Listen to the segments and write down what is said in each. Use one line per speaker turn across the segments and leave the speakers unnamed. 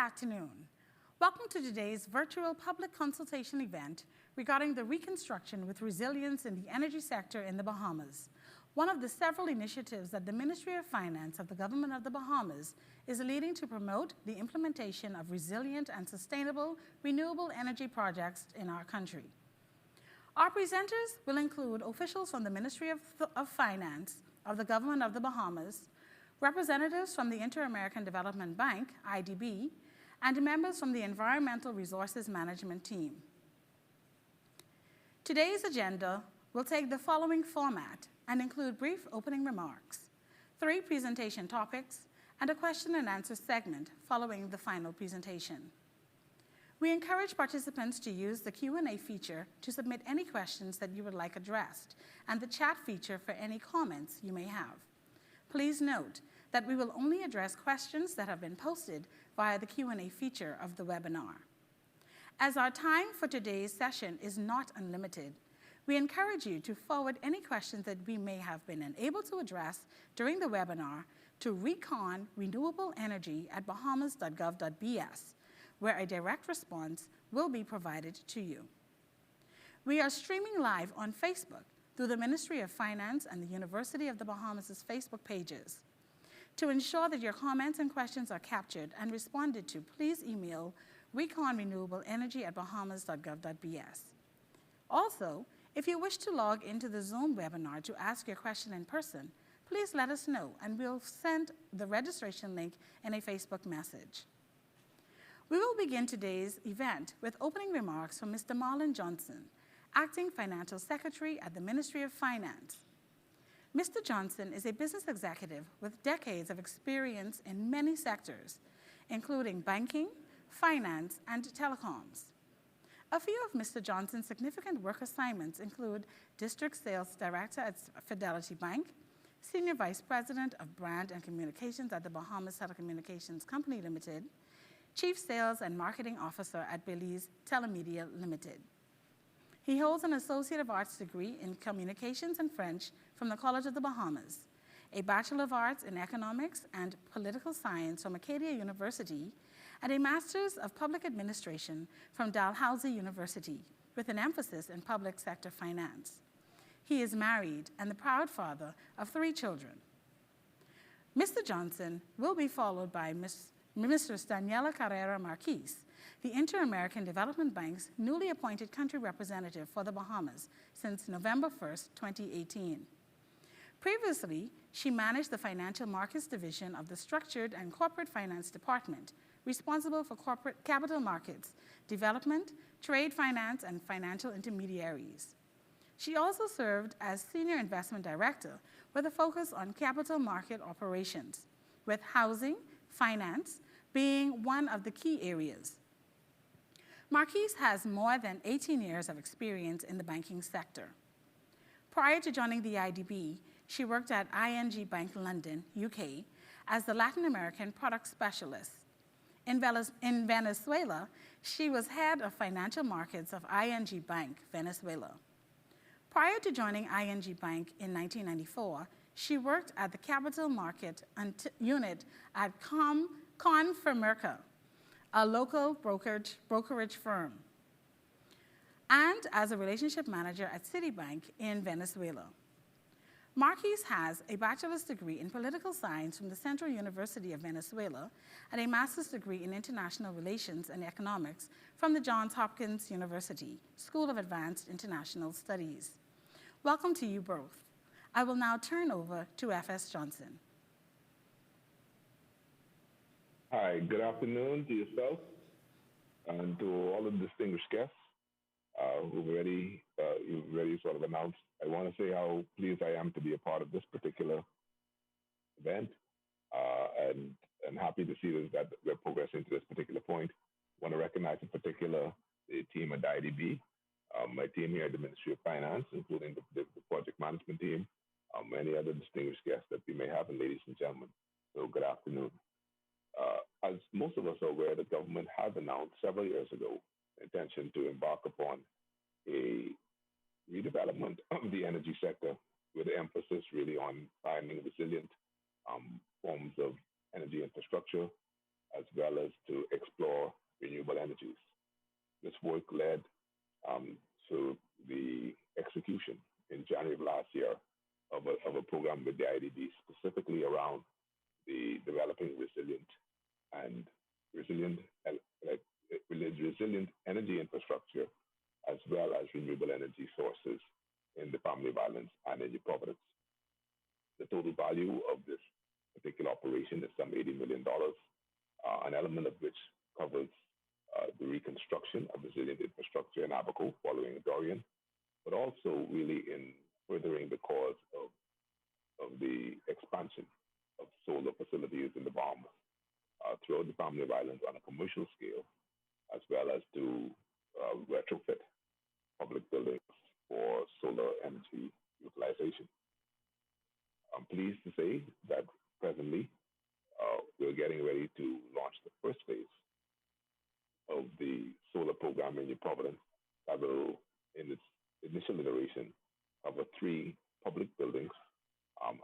afternoon. Welcome to today's virtual public consultation event regarding the reconstruction with resilience in the energy sector in the Bahamas, one of the several initiatives that the Ministry of Finance of the Government of the Bahamas is leading to promote the implementation of resilient and sustainable renewable energy projects in our country. Our presenters will include officials from the Ministry of Finance of the Government of the Bahamas, representatives from the Inter-American Development Bank, IDB, and members from the Environmental Resources Management Team. Today's agenda will take the following format and include brief opening remarks, 3 presentation topics, and a question and answer segment following the final presentation. We encourage participants to use the Q&A feature to submit any questions that you would like addressed, and the chat feature for any comments you may have. Please note that we will only address questions that have been posted via the Q&A feature of the webinar. As our time for today's session is not unlimited, we encourage you to forward any questions that we may have been unable to address during the webinar to reconrenewableenergy@bahamas.gov.bs, where a direct response will be provided to you. We are streaming live on Facebook through the Ministry of Finance and the University of the Bahamas' Facebook pages. To ensure that your comments and questions are captured and responded to, please email reconrenewableenergy@bahamas.gov.bs. Also, if you wish to log into the Zoom webinar to ask your question in person, please let us know and we'll send the registration link in a Facebook message. We will begin today's event with opening remarks from Mr. Marlon Johnson, Acting Financial Secretary at the Ministry of Finance. Mr. Johnson is a business executive with decades of experience in many sectors, including banking, finance, and telecoms. A few of Mr. Johnson's significant work assignments include District Sales Director at Fidelity Bank, Senior Vice President of Brand and Communications at the Bahamas Telecommunications Company Limited, Chief Sales and Marketing Officer at Belize Telemedia Limited. He holds an Associate of Arts degree in Communications and French from the College of the Bahamas, a Bachelor of Arts in Economics and Political Science from Acadia University, and a Master's of Public Administration from Dalhousie University, with an emphasis in public sector finance. He is married and the proud father of 3 children. Mr. Johnson will be followed by Mr. Daniela Carrera Marquez, the Inter-American Development Bank's newly appointed country representative for the Bahamas since November 1st, 2018. Previously, she managed the Financial Markets Division of the Structured and Corporate Finance Department, responsible for corporate capital markets, development, trade finance, and financial intermediaries. She also served as Senior Investment Director with a focus on capital market operations, with housing, finance being one of the key areas. Marquez has more than 18 years of experience in the banking sector. Prior to joining the IDB, she worked at ING Bank London, UK, as the Latin American product specialist. In Venezuela, she was head of financial markets of ING Bank, Venezuela. Prior to joining ING Bank in 1994, she worked at the capital market unit at Confirmerca, a local brokerage firm, and as a relationship manager at Citibank in Venezuela. Marquez has a bachelor's degree in political science from the Central University of Venezuela and a master's degree in international relations and economics from the Johns Hopkins University School of Advanced International Studies. Welcome to you both. I will now turn over to F.S. Johnson.
Hi, good afternoon to yourself and to all the distinguished guests who've already sort of announced. I want to say how pleased I am to be a part of this particular event and happy to see that we're progressing to this particular point. I want to recognize in particular the team at IDB, my team here at the Ministry of Finance, including the project management team, any other distinguished guests that we may have, and ladies and gentlemen. So good afternoon. As most of us are aware, the government has announced several years ago the intention to embark upon a redevelopment of the energy sector with the emphasis really on finding resilient forms of energy infrastructure as well as to explore renewable energies. This work led to the execution in January of last year of a program with the IDB specifically around the developing resilient and resilient like resilient energy infrastructure as well as renewable energy sources in the family violence and energy providence. The total value of this particular operation is some $80 million, an element of which covers the reconstruction of resilient infrastructure in Abaco following Dorian, but also really in furthering the cause of the expansion of solar facilities in the Bahamas throughout the family of islands on a commercial scale, as well as to retrofit public buildings for solar energy utilization. I'm pleased to say that presently we're getting ready to launch the first phase of the solar program in New Providence that will, in its initial iteration, cover 3 public buildings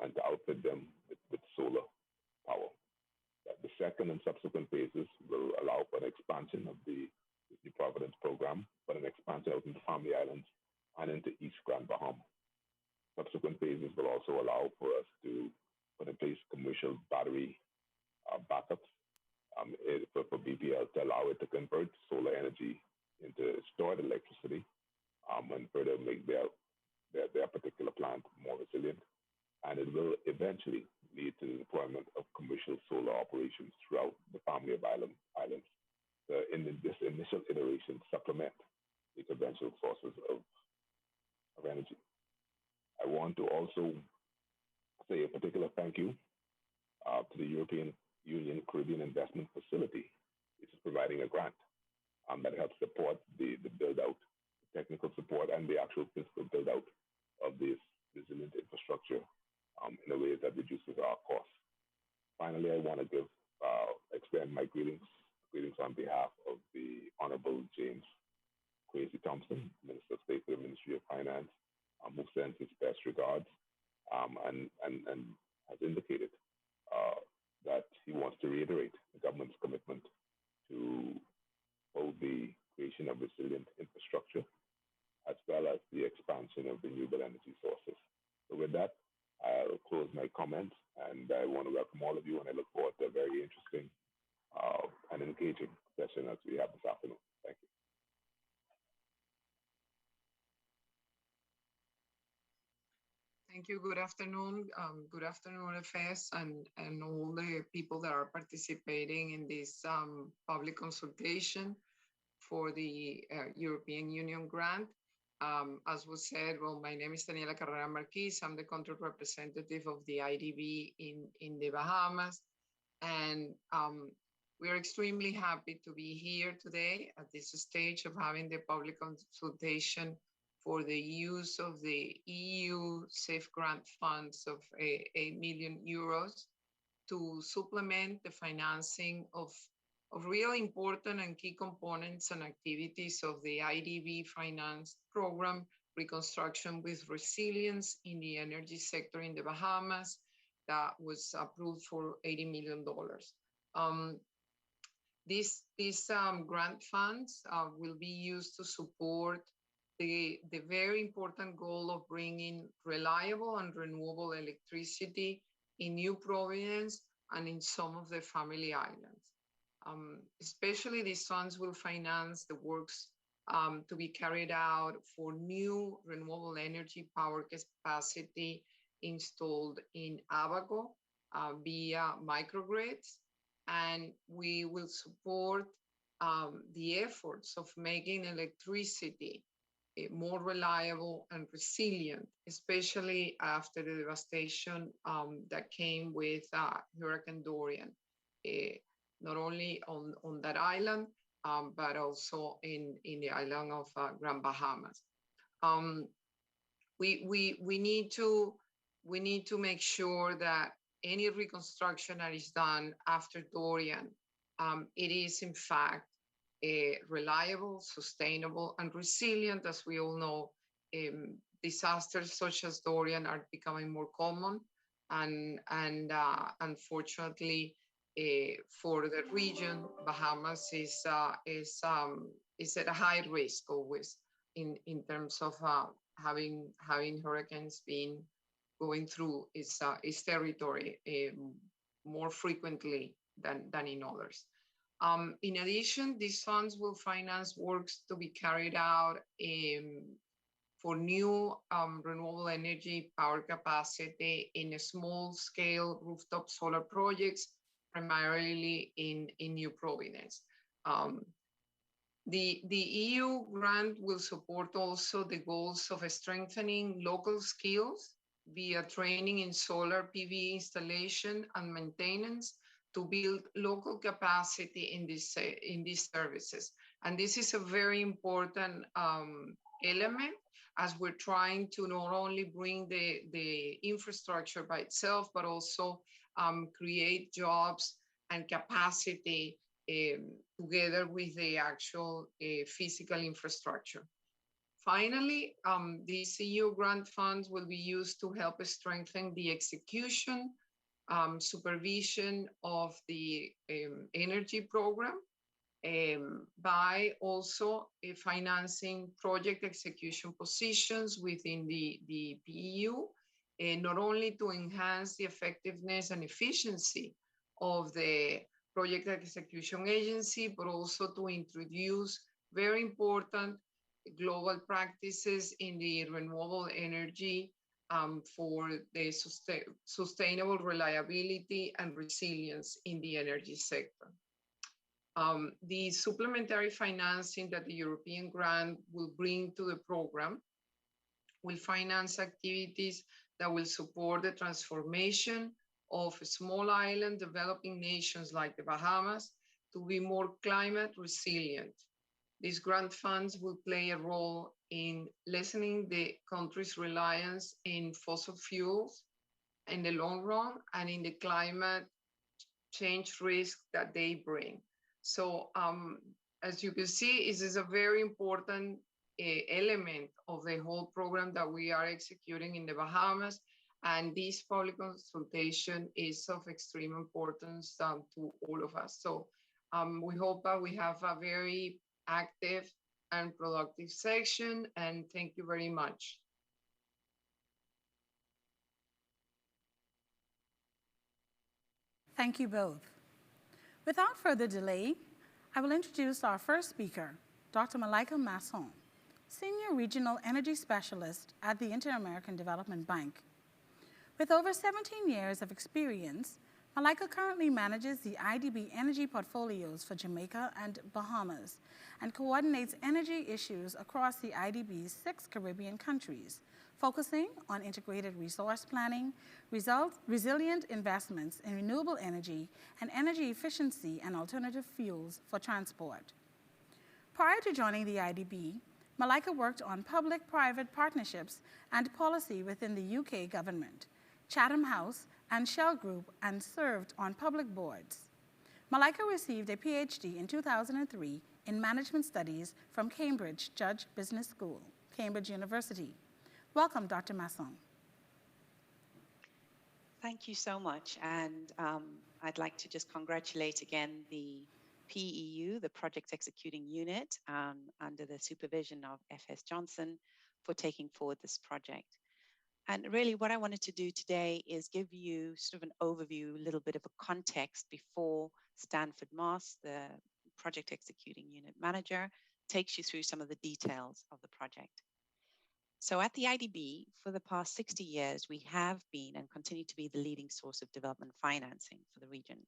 and to outfit them with solar power. The second and subsequent phases will allow for an expansion of the New Providence program, but an expansion out into Family Islands and into East Grand Bahama. Subsequent phases will also allow for us to put in place commercial battery backups for BPL to allow it to convert solar energy into stored electricity and further make their particular plant more resilient. And it will eventually lead to the deployment of commercial solar operations throughout the family of islands in this initial iteration supplement the conventional sources of energy. I want to also say a particular thank you to the European Union Caribbean Investment Facility, which is providing a grant that helps support the build-out, technical support, and the actual physical build-out of this resilient infrastructure in a way that reduces our costs. Finally, I want to extend my greetings on behalf of the Honorable James Kwesi Thompson, Minister of State for the Ministry of Finance, who sends his best regards and has indicated that he wants to reiterate the government's commitment to both the creation of resilient infrastructure as well as the expansion of renewable energy sources. So with that, I'll close my comments, and I want to welcome all of you, and I look forward to a very interesting and engaging session as we have this afternoon. Thank you.
Thank you. Good afternoon. Good afternoon, FS, and all the people that are participating in this public consultation for the European Union grant. As was said, well, my name is Daniela Carrera Marquis. I'm the country representative of the IDB in the Bahamas. And we are extremely happy to be here today at this stage of having the public consultation for the use of the EU SAFE grant funds of 8 million euros to supplement the financing of really important and key components and activities of the IDB financed program, Reconstruction with Resilience in the Energy Sector in the Bahamas, that was approved for $80 million. These grant funds will be used to support the very important goal of bringing reliable and renewable electricity in New Providence and in some of the family islands. Especially these funds will finance the works to be carried out for new renewable energy power capacity installed in Abaco via microgrids. And we will support the efforts of making electricity more reliable and resilient, especially after the devastation that came with Hurricane Dorian. Not only on that island, but also in the island of Grand Bahamas. We need to make sure that any reconstruction that is done after Dorian, it is in fact reliable, sustainable, and resilient. As we all know, disasters such as Dorian are becoming more common, and unfortunately, for the region, Bahamas is at a high risk always in terms of having hurricanes going through its territory more frequently than in others. In addition, these funds will finance works to be carried out for new renewable energy power capacity in a small scale rooftop solar projects, primarily in New Providence. The EU grant will support also the goals of strengthening local skills via training in solar PV installation and maintenance to build local capacity in these services. And this is a very important element as we're trying to not only bring the infrastructure by itself, but also create jobs and capacity together with the actual physical infrastructure. Finally, these EU grant funds will be used to help strengthen the execution, supervision of the energy program by also financing project execution positions within the PEU, not only to enhance the effectiveness and efficiency of the project execution agency, but also to introduce very important global practices in the renewable energy for the sustainable reliability and resilience in the energy sector. The supplementary financing that the European grant will bring to the program will finance activities that will support the transformation of small island developing nations like the Bahamas to be more climate resilient. These grant funds will play a role in lessening the country's reliance in fossil fuels in the long run and in the climate change risk that they bring. So as you can see, this is a very important element of the whole program that we are executing in the Bahamas. And this public consultation is of extreme importance to all of us. So we hope that we have a very active and productive section, and thank you very much.
Thank you both. Without further delay, I will introduce our first speaker, Dr. Malaika Masson, Senior Regional Energy Specialist at the Inter-American Development Bank. With over 17 years of experience, Malaika currently manages the IDB energy portfolios for Jamaica and Bahamas and coordinates energy issues across the IDB's 6 Caribbean countries, focusing on integrated resource planning, resilient investments in renewable energy, and energy efficiency and alternative fuels for transport. Prior to joining the IDB, Malaika worked on public-private partnerships and policy within the UK government, Chatham House, and Shell Group, and served on public boards. Malaika received a PhD in 2003 in Management Studies from Cambridge Judge Business School, Cambridge University. Welcome, Dr. Masson.
Thank you so much. And I'd like to just congratulate again the PEU, the Project Executing Unit, under the supervision of F.S. Johnson, for taking forward this project. And really what I wanted to do today is give you sort of an overview, a little bit of a context before Stanford Moss, the Project Executing Unit Manager, takes you through some of the details of the project. So at the IDB, for the past 60 years, we have been and continue to be the leading source of development financing for the region.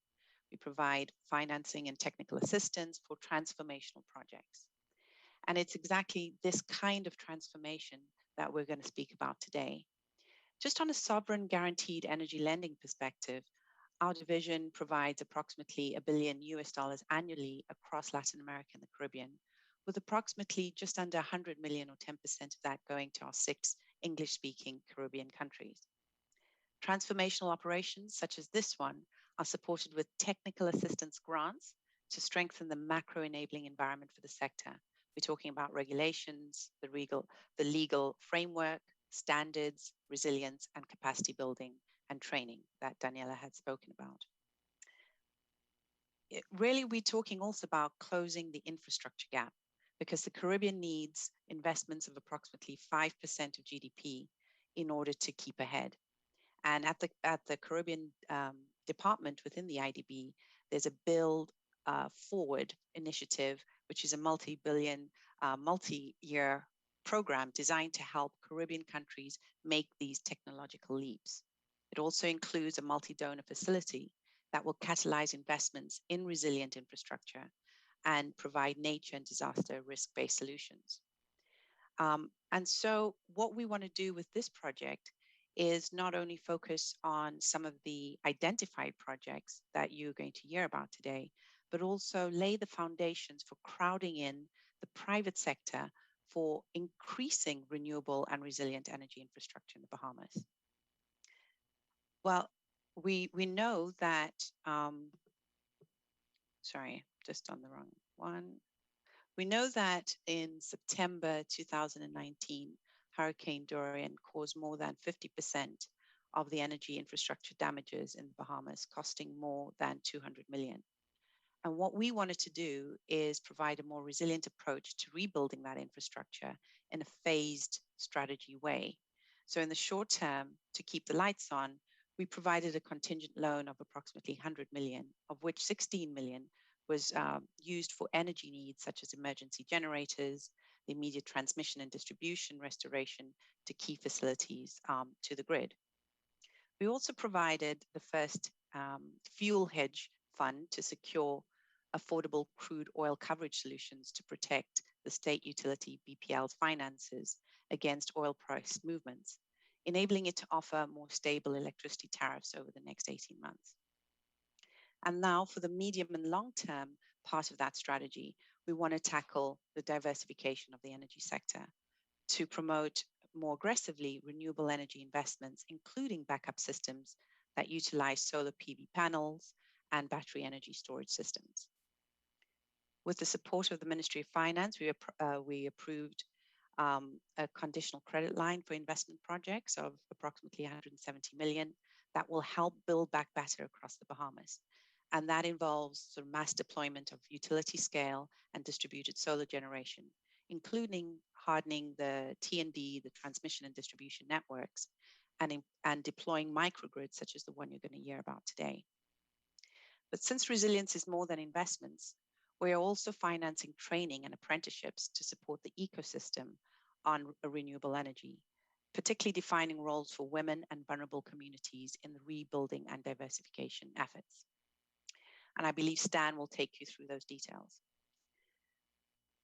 We provide financing and technical assistance for transformational projects. And it's exactly this kind of transformation that we're going to speak about today. Just on a sovereign guaranteed energy lending perspective, our division provides approximately $1 billion annually across Latin America and the Caribbean, with approximately just under 100 million or 10% of that going to our 6 English-speaking Caribbean countries. Transformational operations such as this one are supported with technical assistance grants to strengthen the macro-enabling environment for the sector. We're talking about regulations, the legal framework, standards, resilience, and capacity building and training that Daniela had spoken about. really, we're talking also about closing the infrastructure gap, because the Caribbean needs investments of approximately 5% of GDP in order to keep ahead. And at the Caribbean department within the IDB, there's a Build Forward initiative, which is a multi-billion, multi-year program designed to help Caribbean countries make these technological leaps. It also includes a multi-donor facility that will catalyze investments in resilient infrastructure and provide nature and disaster risk-based solutions. And so what we want to do with this project is not only focus on some of the identified projects that you're going to hear about today, but also lay the foundations for crowding in the private sector for increasing renewable and resilient energy infrastructure in the Bahamas. Well, we know that, sorry, just on the wrong one. We know that in September 2019, Hurricane Dorian caused more than 50% of the energy infrastructure damages in the Bahamas, costing more than 200 million. And what we wanted to do is provide a more resilient approach to rebuilding that infrastructure in a phased strategy way. So in the short term, to keep the lights on, we provided a contingent loan of approximately 100 million, of which 16 million was used for energy needs such as emergency generators, the immediate transmission and distribution restoration to key facilities to the grid. We also provided the first fuel hedge fund to secure affordable crude oil coverage solutions to protect the state utility BPL's finances against oil price movements, enabling it to offer more stable electricity tariffs over the next 18 months. And now for the medium and long-term part of that strategy, we want to tackle the diversification of the energy sector to promote more aggressively renewable energy investments, including backup systems that utilize solar PV panels and battery energy storage systems. With the support of the Ministry of Finance, we approved a conditional credit line for investment projects of approximately 170 million that will help build back better across the Bahamas. And that involves sort of mass deployment of utility scale and distributed solar generation, including hardening the T&D, the transmission and distribution networks, and deploying microgrids such as the one you're going to hear about today. But since resilience is more than investments, we are also financing training and apprenticeships to support the ecosystem on renewable energy, particularly defining roles for women and vulnerable communities in the rebuilding and diversification efforts. And I believe Stan will take you through those details.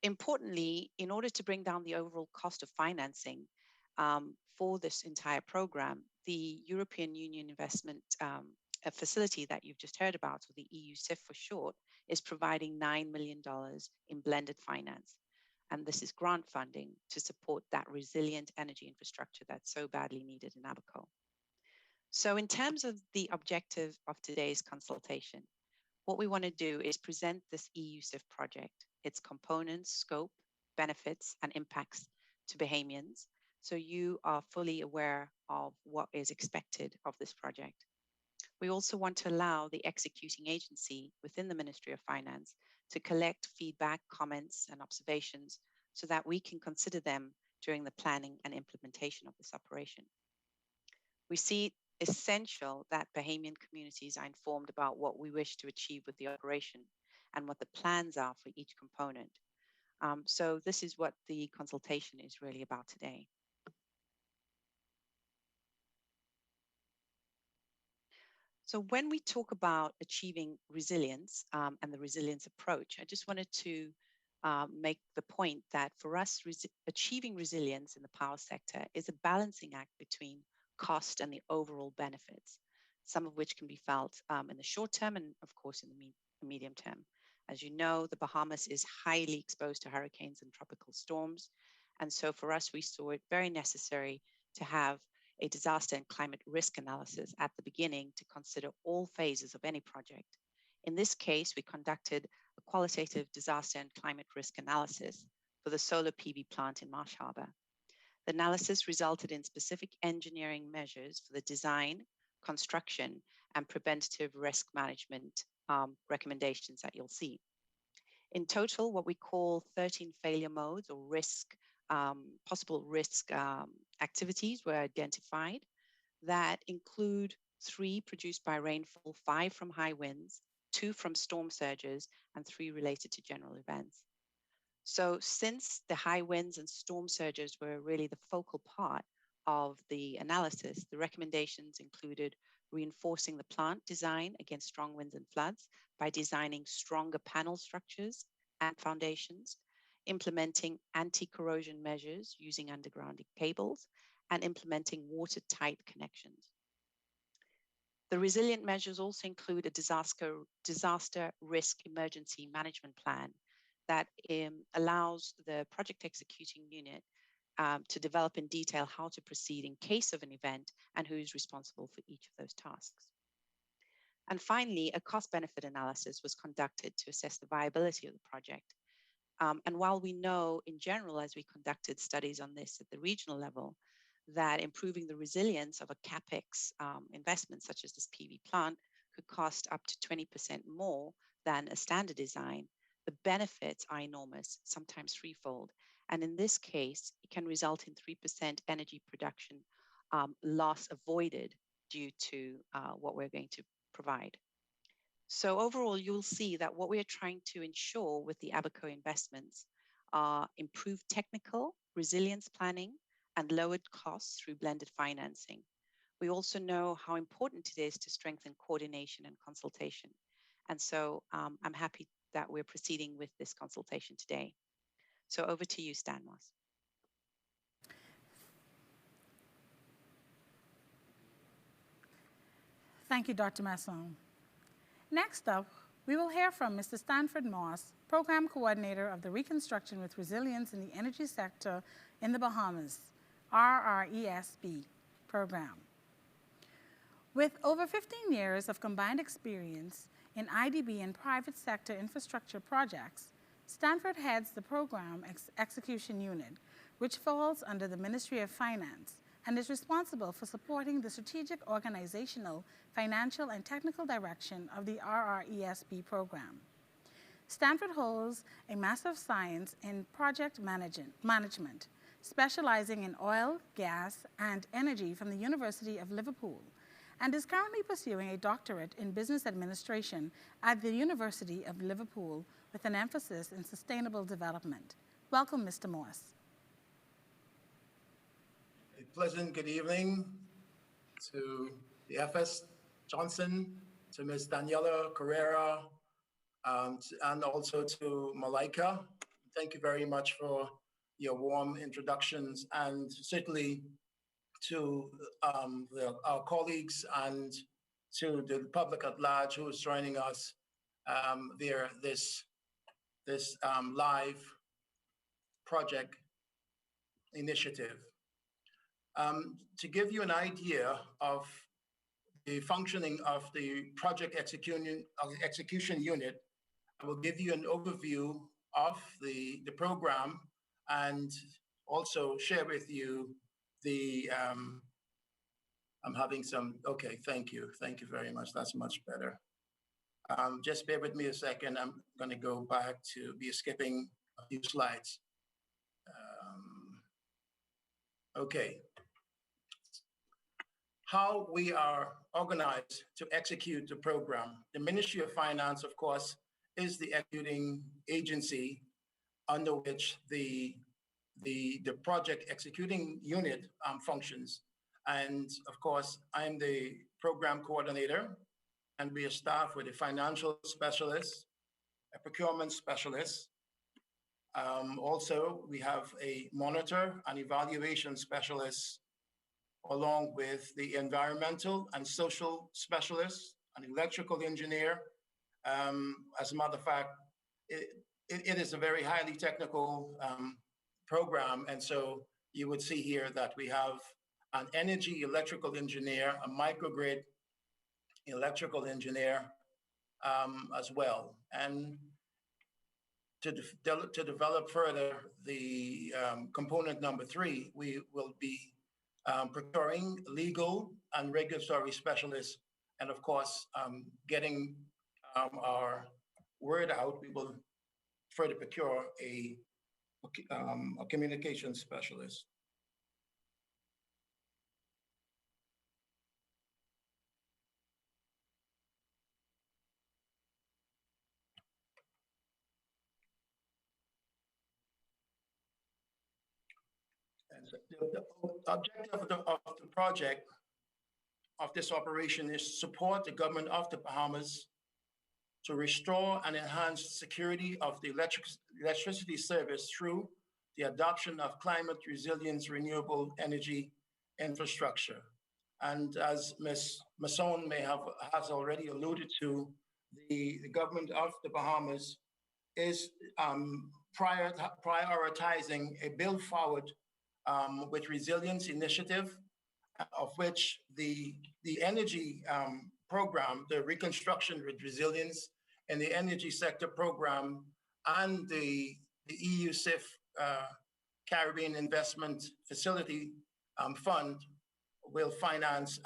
Importantly, in order to bring down the overall cost of financing for this entire program, the European Union Investment Facility that you've just heard about, or the EU CIF for short, is providing $9 million in blended finance. And this is grant funding to support that resilient energy infrastructure that's so badly needed in Abaco. So in terms of the objective of today's consultation, what we want to do is present this EU CIF project, its components, scope, benefits, and impacts to Bahamians, so you are fully aware of what is expected of this project. We also want to allow the executing agency within the Ministry of Finance to collect feedback, comments, and observations so that we can consider them during the planning and implementation of this operation. We see it essential that Bahamian communities are informed about what we wish to achieve with the operation and what the plans are for each component. So this is what the consultation is really about today. So when we talk about achieving resilience and the resilience approach, I just wanted to make the point that for us, achieving resilience in the power sector is a balancing act between cost and the overall benefits, some of which can be felt in the short term and of course in the medium term. As you know, the Bahamas is highly exposed to hurricanes and tropical storms. And so for us, we saw it very necessary to have a disaster and climate risk analysis at the beginning to consider all phases of any project. In this case, we conducted a qualitative disaster and climate risk analysis for the solar PV plant in Marsh Harbor. The analysis resulted in specific engineering measures for the design, construction, and preventative risk management recommendations that you'll see. In total, what we call 13 failure modes or possible risk activities were identified that include 3 produced by rainfall, 5 from high winds, 2 from storm surges, and 3 related to general events. So since the high winds and storm surges were really the focal part of the analysis, the recommendations included reinforcing the plant design against strong winds and floods by designing stronger panel structures and foundations, implementing anti-corrosion measures using underground cables, and implementing watertight connections. The resilient measures also include a disaster risk emergency management plan that allows the project executing unit to develop in detail how to proceed in case of an event and who is responsible for each of those tasks. And finally, a cost-benefit analysis was conducted to assess the viability of the project. And while we know in general, as we conducted studies on this at the regional level, that improving the resilience of a CapEx investment such as this PV plant could cost up to 20% more than a standard design, the benefits are enormous, sometimes threefold. And in this case, it can result in 3% energy production loss avoided due to what we're going to provide. So overall, you'll see that what we are trying to ensure with the Abaco investments are improved technical resilience planning and lowered costs through blended financing. We also know how important it is to strengthen coordination and consultation. And so I'm happy that we're proceeding with this consultation today. So over to you, Stan Moss.
Thank you, Dr. Masson. Next up, we will hear from Mr. Stanford Moss, Program Coordinator of the Reconstruction with Resilience in the Energy Sector in the Bahamas, RRESB program. With over 15 years of combined experience in IDB and private sector infrastructure projects, Stanford heads the Program Execution Unit, which falls under the Ministry of Finance and is responsible for supporting the strategic, organizational, financial, and technical direction of the RRESB program. Stanford holds a Master of Science in Project Management, specializing in oil, gas, and energy from the University of Liverpool, and is currently pursuing a doctorate in business administration at the University of Liverpool with an emphasis in sustainable development. Welcome, Mr. Moss.
A pleasant good evening to the FS Johnson, to Ms. Daniela Carrera, and also to Malaika. Thank you very much for your warm introductions, and certainly to our colleagues and to the public at large who is joining us via this live project initiative. To give you an idea of the functioning of the project execution unit, I will give you an overview of the program and also share with you the, I'm having some, okay, thank you very much, that's much better. Just bear with me a second, I'm gonna go back to be skipping a few slides. Okay. How we are organized to execute the program. The Ministry of Finance, of course, is the executing agency under which the project executing unit functions. And of course, I'm the program coordinator, and we are staffed with a financial specialist, a procurement specialist. Also, we have a monitor and evaluation specialist, along with the environmental and social specialist, an electrical engineer. As a matter of fact, it is a very highly technical program. And so you would see here that we have an energy electrical engineer, a microgrid electrical engineer as well. And to develop further the component number 3, we will be procuring legal and regulatory specialists, and of course, getting are word out, we will further procure a communication specialist. And so the objective of the project, of this operation, is to support the government of the Bahamas to restore and enhance the security of the electricity service through the adoption of climate resilience renewable energy infrastructure. And as Ms. Masson has already alluded to, the government of the Bahamas is prioritizing a build forward with resilience initiative, of which the energy program, the Reconstruction with Resilience, and the energy sector program, and the EU SIF Caribbean Investment Facility Fund will finance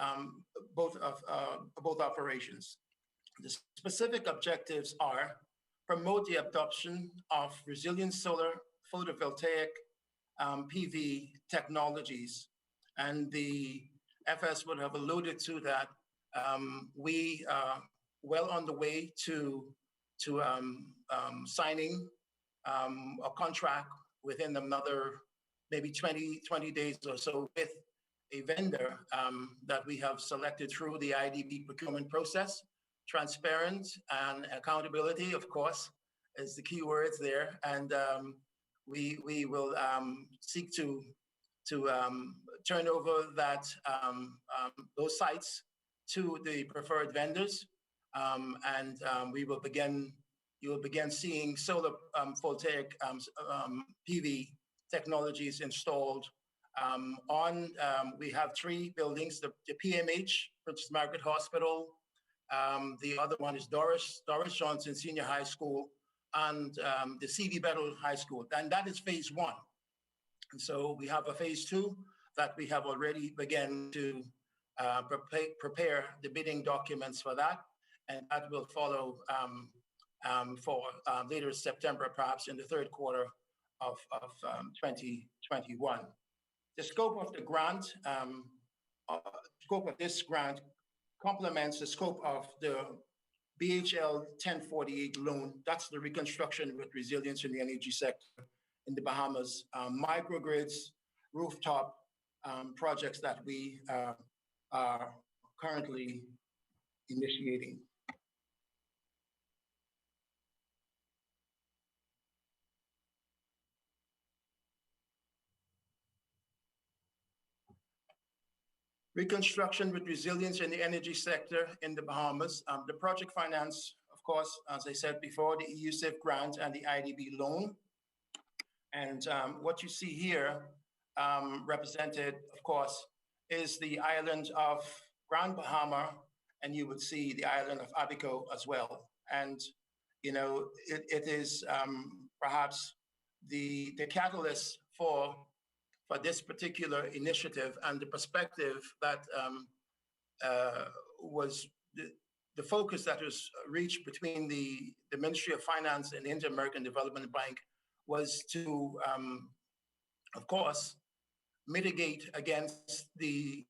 both operations. The specific objectives are promote the adoption of resilient solar photovoltaic PV technologies. And the FS would have alluded to that. We are well on the way to signing a contract within another maybe 20 days or so with a vendor that we have selected through the IDB procurement process. Transparent and accountability, of course, is the key words there. And we will seek to turn over those sites to the preferred vendors, and you will begin seeing solar photovoltaic PV technologies installed we have 3 buildings: the PMH, Princess Margaret Hospital. The other one is Doris Johnson Senior High School, and the C.V. Battle High School. And that is phase 1. And so we have a phase 2 that we have already begun to prepare the bidding documents for that. And that will follow for later September, perhaps in the third quarter of 2021. The scope of the grant, scope of this grant complements the scope of the BHL 1048 loan. That's the Reconstruction with Resilience in the Energy Sector in the Bahamas, microgrids, rooftop projects that we are currently initiating. Reconstruction with Resilience in the Energy Sector in the Bahamas. The project finance, of course, as I said before, the EU SIF grant and the IDB loan. And what you see here represented, of course, is the island of Grand Bahama, and you would see the island of Abaco as well. And, you know, it is perhaps the catalyst for this particular initiative, and the perspective that was the focus that was reached between the Ministry of Finance and the Inter-American Development Bank was to, of course, mitigate against the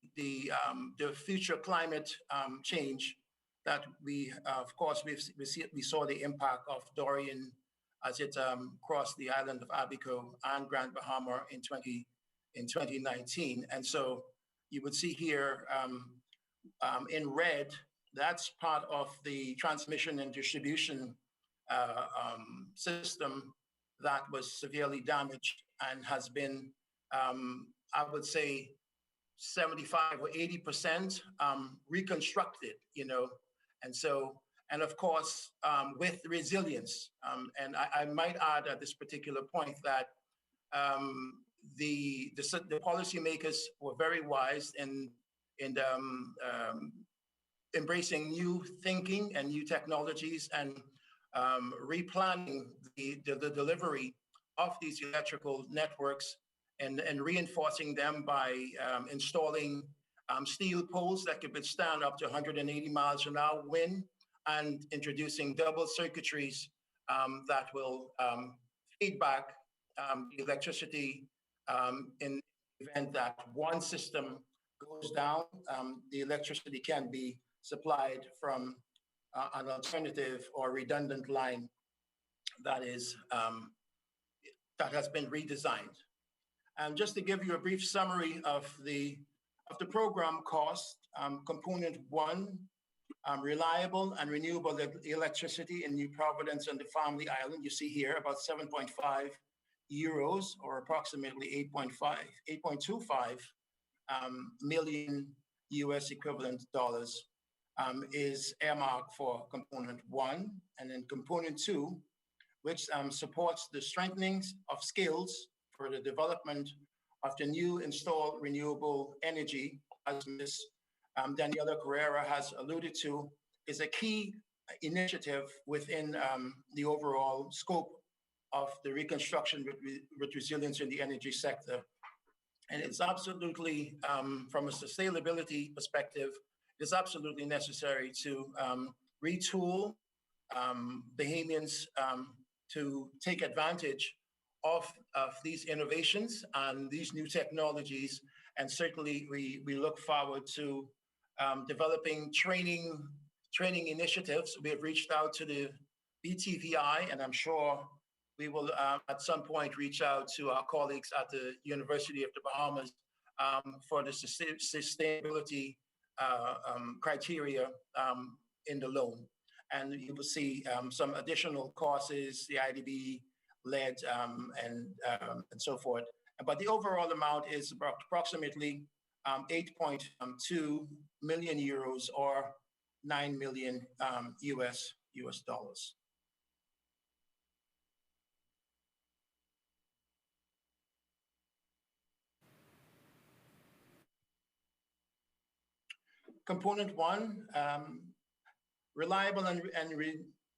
future climate change that we, of course, we saw the impact of Dorian as it crossed the island of Abaco and Grand Bahama in 2019. And so you would see here in red, that's part of the transmission and distribution system that was severely damaged and has been, I would say, 75 or 80% reconstructed, you know. And so, and of course, with resilience, and I might add at this particular point that the policymakers were very wise in embracing new thinking and new technologies, and replanning the delivery of these electrical networks, and reinforcing them by installing steel poles that could withstand up to 180 miles an hour wind, and introducing double circuitries that will feed back the electricity in the event that one system goes down. The electricity can be supplied from an alternative or redundant line that is that has been redesigned. And just to give you a brief summary of the program cost, component one, reliable and renewable electricity in New Providence and the Family Island. You see here about 7.5 euros, or approximately 8.25 million US equivalent dollars, is earmarked for component one. And then component two, which supports the strengthening of skills for the development of the new installed renewable energy, as Ms. Daniela Carrera has alluded to, is a key initiative within the overall scope of the reconstruction with resilience in the energy sector. And it's absolutely, from a sustainability perspective, it's absolutely necessary to retool Bahamians to take advantage of these innovations and these new technologies. And certainly we look forward to developing training initiatives. We have reached out to the BTVI, and I'm sure we will at some point reach out to our colleagues at the University of the Bahamas for the sustainability criteria in the loan. And you will see some additional courses, the IDB led and so forth. But the overall amount is approximately 8.2 million euros, or 9 million US dollars. Component one, reliable and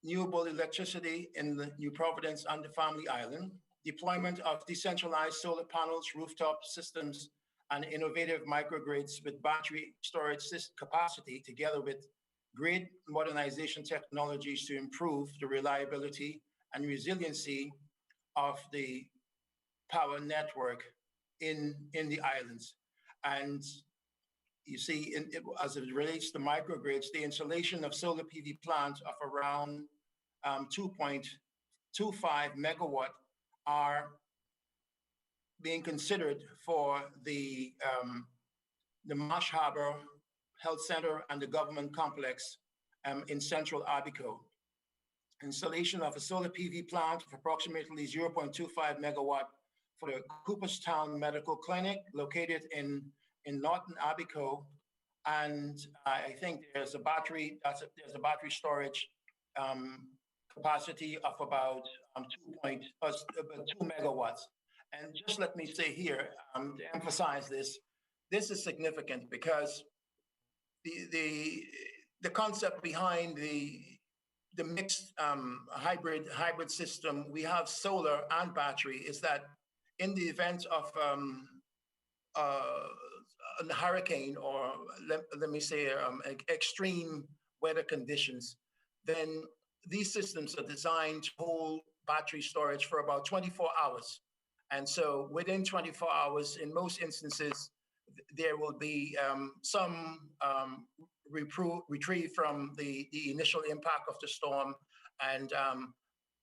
renewable electricity in the New Providence and the Family Island, deployment of decentralized solar panels, rooftop systems, and innovative microgrids with battery storage capacity, together with grid modernization technologies to improve the reliability and resiliency of the power network in the islands. And you see, as it relates to microgrids, the installation of solar PV plants of around 2.25 megawatt are being considered for the Marsh Harbor Health Center and the government complex in central Abico. Installation of a solar PV plant of approximately 0.25 megawatt for the Cooperstown Medical Clinic located in Northern Abico, and I think there's a battery storage capacity of about 2 megawatts. And just let me say here to emphasize this is significant because the concept behind the mixed hybrid system, we have solar and battery, is that in the event of a hurricane, or let me say extreme weather conditions, then these systems are designed to hold battery storage for about 24 hours. And so within 24 hours, in most instances, there will be some retrieve from the initial impact of the storm, and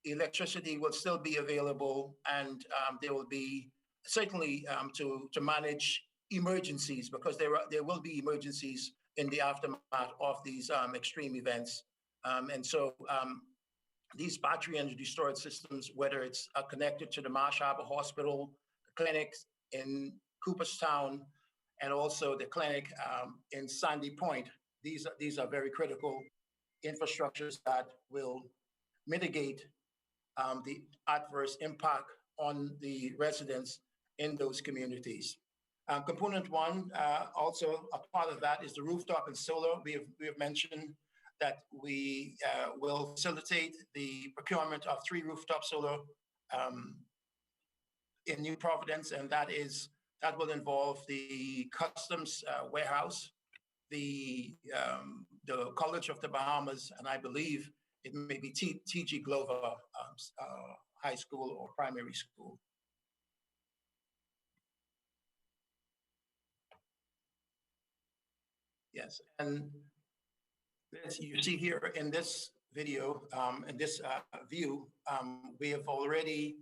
electricity will still be available, and there will be certainly to manage emergencies, because there will be emergencies in the aftermath of these extreme events. And so these battery energy storage systems, whether it's connected to the Marsh Harbor Hospital, the clinics in Cooperstown, and also the clinic in Sandy Point, these are very critical infrastructures that will mitigate the adverse impact on the residents in those communities. Component one, also a part of that, is the rooftop and solar. We have mentioned that we will facilitate the procurement of 3 rooftop solar in New Providence, and that will involve the customs warehouse, the College of the Bahamas, and I believe it may be T.G. Glover High School or primary school. Yes, and as you see here in this video, in this view, we have already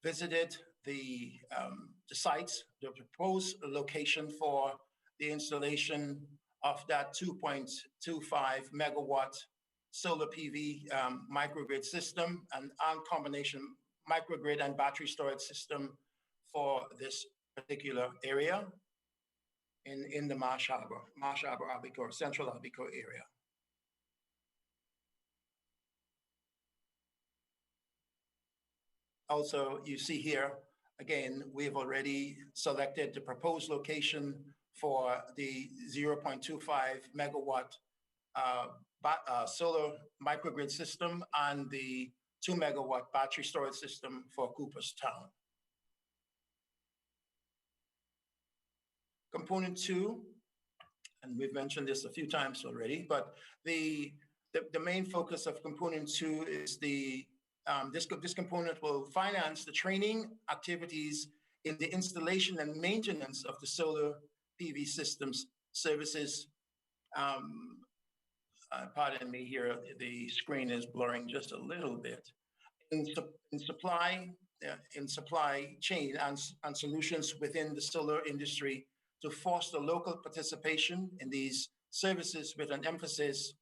visited the sites, the proposed location for the installation of that 2.25 megawatt solar PV microgrid system and combination microgrid and battery storage system for this particular area in the Marsh Harbor, Abaco, Central Abaco area. Also, you see here, again, we've already selected the proposed location for the 0.25 megawatt solar microgrid system and the 2 megawatt battery storage system for Cooperstown. Component 2, and we've mentioned this a few times already, but the main focus of component 2 is this component will finance the training activities in the installation and maintenance of the solar PV systems services. Pardon me here, the screen is blurring just a little bit. In supply chain and solutions within the solar industry to foster local participation in these services with an emphasis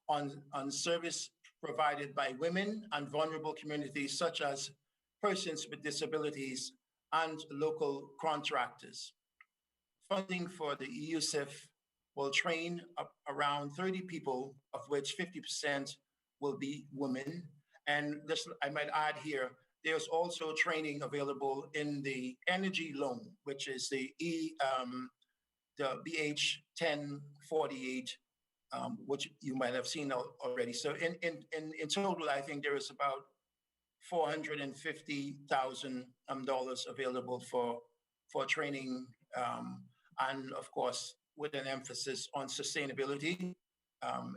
on service provided by women and vulnerable communities such as persons with disabilities and local contractors. Funding for the EUSIF will train around 30 people, of which 50% will be women. And this, I might add here, there's also training available in the energy loan, which is the BH 1048, which you might have seen already. So in total, I think there is about $450,000 available for training, and of course, with an emphasis on sustainability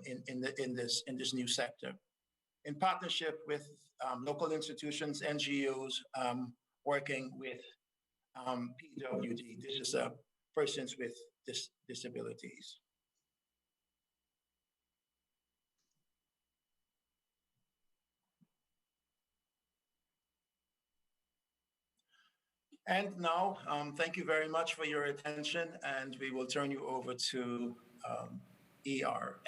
in this new sector. In partnership with local institutions, NGOs, working with PWD. This is persons with disabilities. And now, thank you very much for your attention, and we will turn you over to ERM.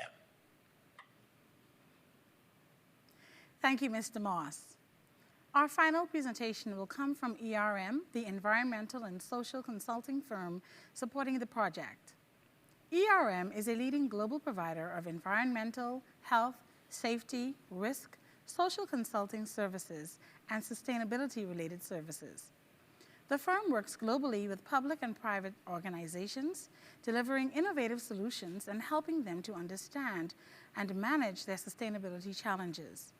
Thank you, Mr. Moss. Our final presentation will come from ERM, the environmental and social consulting firm supporting the project. ERM is a leading global provider of environmental, health, safety, risk, social consulting services, and sustainability-related services. The firm works globally with public and private organizations, delivering innovative solutions and helping them to understand and manage their sustainability challenges.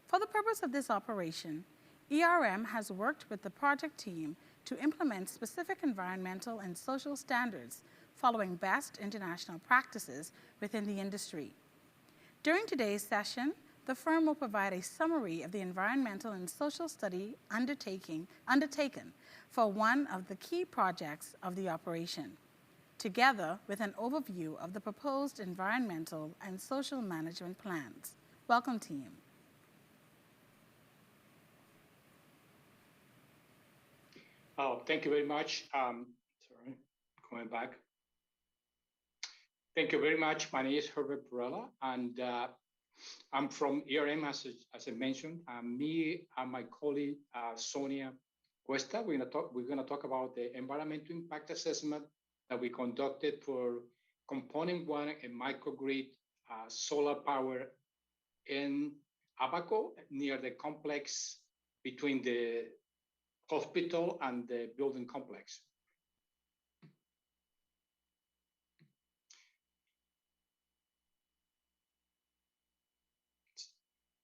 For the purpose of this operation, ERM has worked with the project team to implement specific environmental and social standards following best international practices within the industry. During today's session, the firm will provide a summary of the environmental and social study undertaken for one of the key projects of the operation, together with an overview of the proposed environmental and social management plans. Welcome, team.
Oh, thank you very much. Sorry, going back. Thank you very much. My name is Herbert Perella, and I'm from ERM, as I mentioned. Me and my colleague, Sonia Cuesta, we're gonna talk about the environmental impact assessment that we conducted for component 1 and microgrid solar power in Abaco, near the complex between the hospital and the building complex.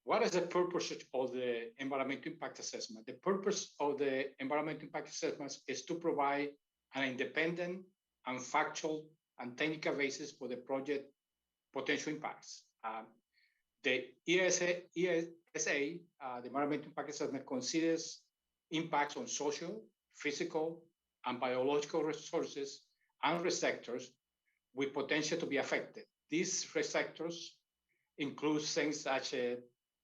What is the purpose of the environmental impact assessment? The purpose of the environmental impact assessment is to provide an independent and factual and technical basis for the project potential impacts. The ESA, the Environmental Impact Assessment, considers impacts on social, physical, and biological resources and receptors with potential to be affected. These receptors include things such as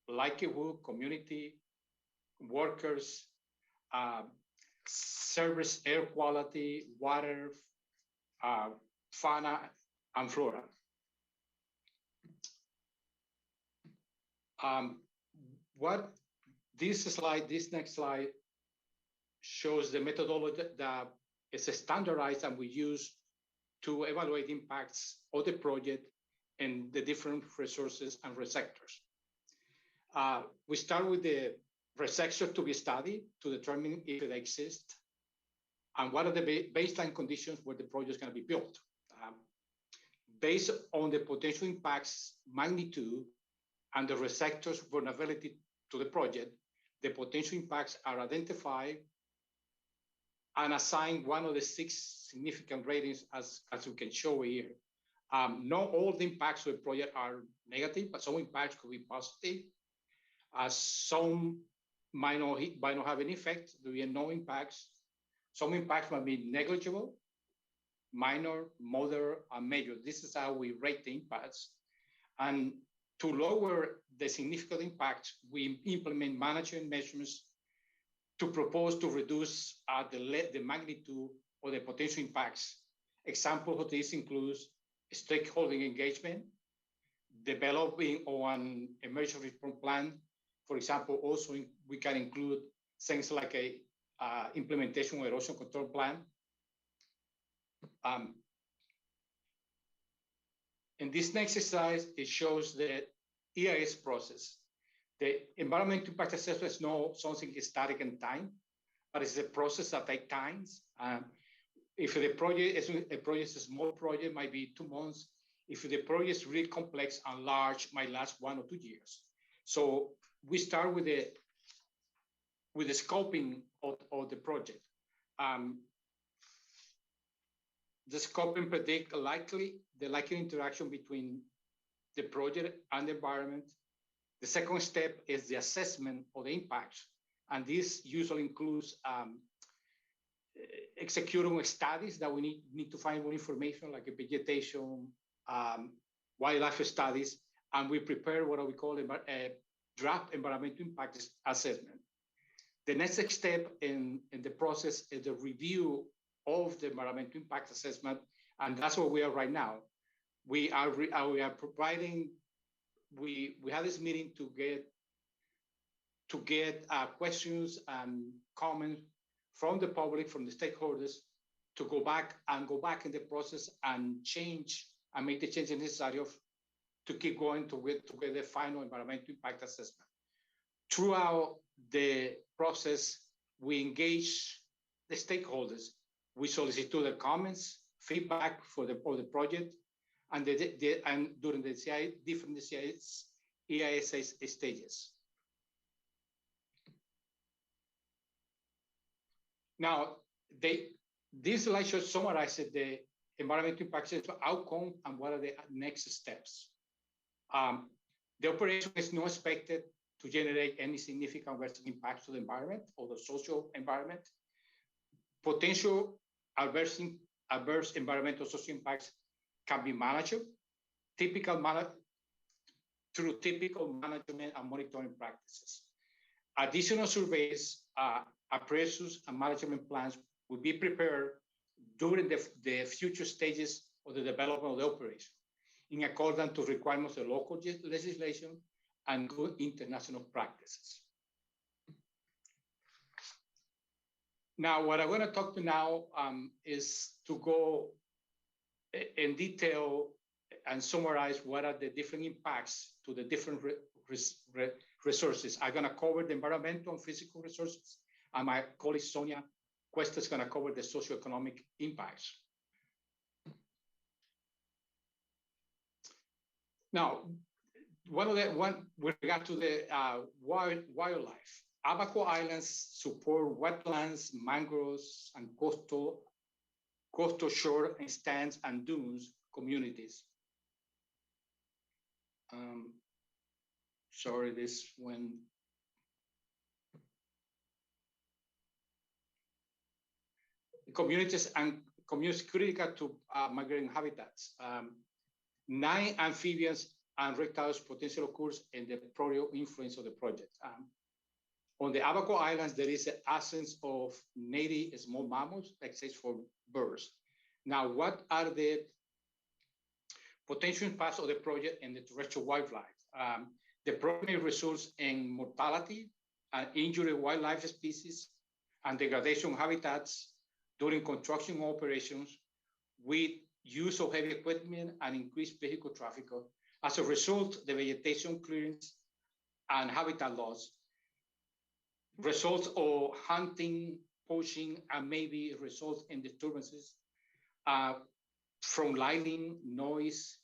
likelihood, community, workers, service, air quality, water, fauna, and flora. What this next slide shows the methodology that is standardized and we use to evaluate impacts of the project and the different resources and receptors. We start with the receptor to be studied to determine if it exists and what are the baseline conditions where the project is going to be built. Based on the potential impacts magnitude and the receptor's vulnerability to the project, the potential impacts are identified and assigned one of the 6 significant ratings as we can show here. Not all the impacts of the project are negative, but some impacts could be positive. Some might not have any effect, there will be no impacts. Some impacts might be negligible, minor, moderate, and major. This is how we rate the impacts. And to lower the significant impacts, we implement management measures to propose to reduce the magnitude of the potential impacts. Example of this includes stakeholder engagement, developing an emergency response plan. For example, also we can include things like a implementation of erosion control plan. In this next exercise, it shows the EIS process. The environmental impact assessment is not something static in time, but it's a process that takes time. If the project is a small project, might be 2 months. If the project is really complex and large, might last 1 or 2 years. So we start with the scoping of the project. The scoping predict the likely interaction between the project and the environment. The second step is the assessment of the impacts. And this usually includes executing studies that we need to find more information, like a vegetation, wildlife studies, and we prepare what we call a draft environmental impact assessment. The next step in the process is the review of the environmental impact assessment, and that's where we are right now. We are providing. We had this meeting to get questions and comments from the public, from the stakeholders, to go back in the process and change and make the changes necessary to keep going to get the final environmental impact assessment. Throughout the process, we engage the stakeholders. We solicit their comments, feedback for the project, and during the different EIS stages. Now, this slide shows summarizes the environmental impact assessment outcome and what are the next steps. The operation is not expected to generate any significant adverse impacts to the environment or the social environment. Potential adverse environmental social impacts can be managed through typical management and monitoring practices. Additional surveys, appraisals, and management plans will be prepared during the future stages of the development of the operation in accordance to requirements of local legislation and good international practices. Now, what I'm going to talk to now is to go in detail and summarize what are the different impacts to the different resources. I'm going to cover the environmental and physical resources, and my colleague Sonia Cuesta is going to cover the socio-economic impacts. Now, one with regard to the wildlife, Abaco Islands support wetlands, mangroves, and coastal shore and stands and dunes communities. Sorry, this when. Communities and communities critical to migrant habitats. 9 amphibians and reptiles potential occurs in the project influence of the project. On the Abaco Islands, there is an absence of native small mammals, except for birds. Now, what are the potential impacts of the project in the terrestrial wildlife? The project results in mortality and injury of wildlife species and degradation of habitats during construction operations with use of heavy equipment and increased vehicle traffic. As a result, the vegetation clearance and habitat loss results of hunting, poaching, and maybe results in disturbances from lighting, noise,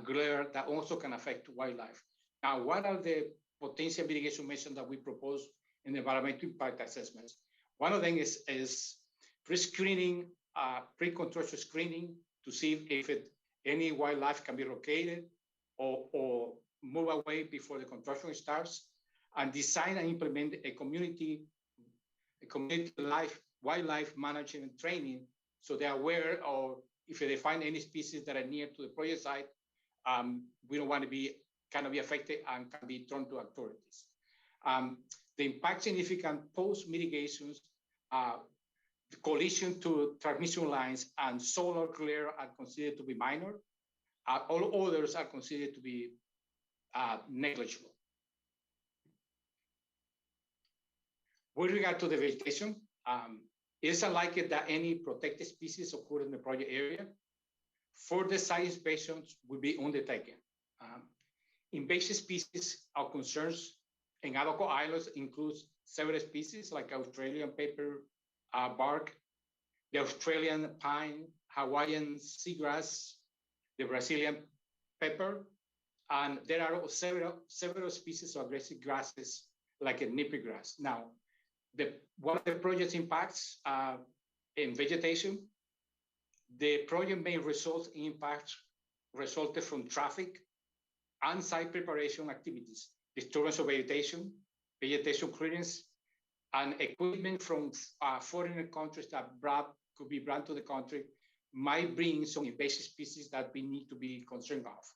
glare that also can affect wildlife. Now, what are the potential mitigation measures that we propose in the environmental impact assessments? One of them is pre-screening, pre-construction screening to see if any wildlife can be located or move away before the construction starts, and design and implement a community wildlife management training so they're aware of if they find any species that are near to the project site, we don't want to be affected and can be thrown to authorities. The impact significant post-mitigations, the collision to transmission lines and solar glare are considered to be minor. All others are considered to be negligible. With regard to the vegetation, it's unlikely that any protected species occur in the project area. Further site inspections will be undertaken. Invasive species of concerns in Abaco Islands includes several species like Australian paper bark, the Australian pine, Hawaiian seagrass, the Brazilian pepper, and there are several species of aggressive grasses like a nippy grass. Now, one of the project's impacts in vegetation, the project may result in impacts resulted from traffic and site preparation activities, disturbance of vegetation, vegetation clearance, and equipment from foreign countries that could be brought to the country might bring some invasive species that we need to be concerned of.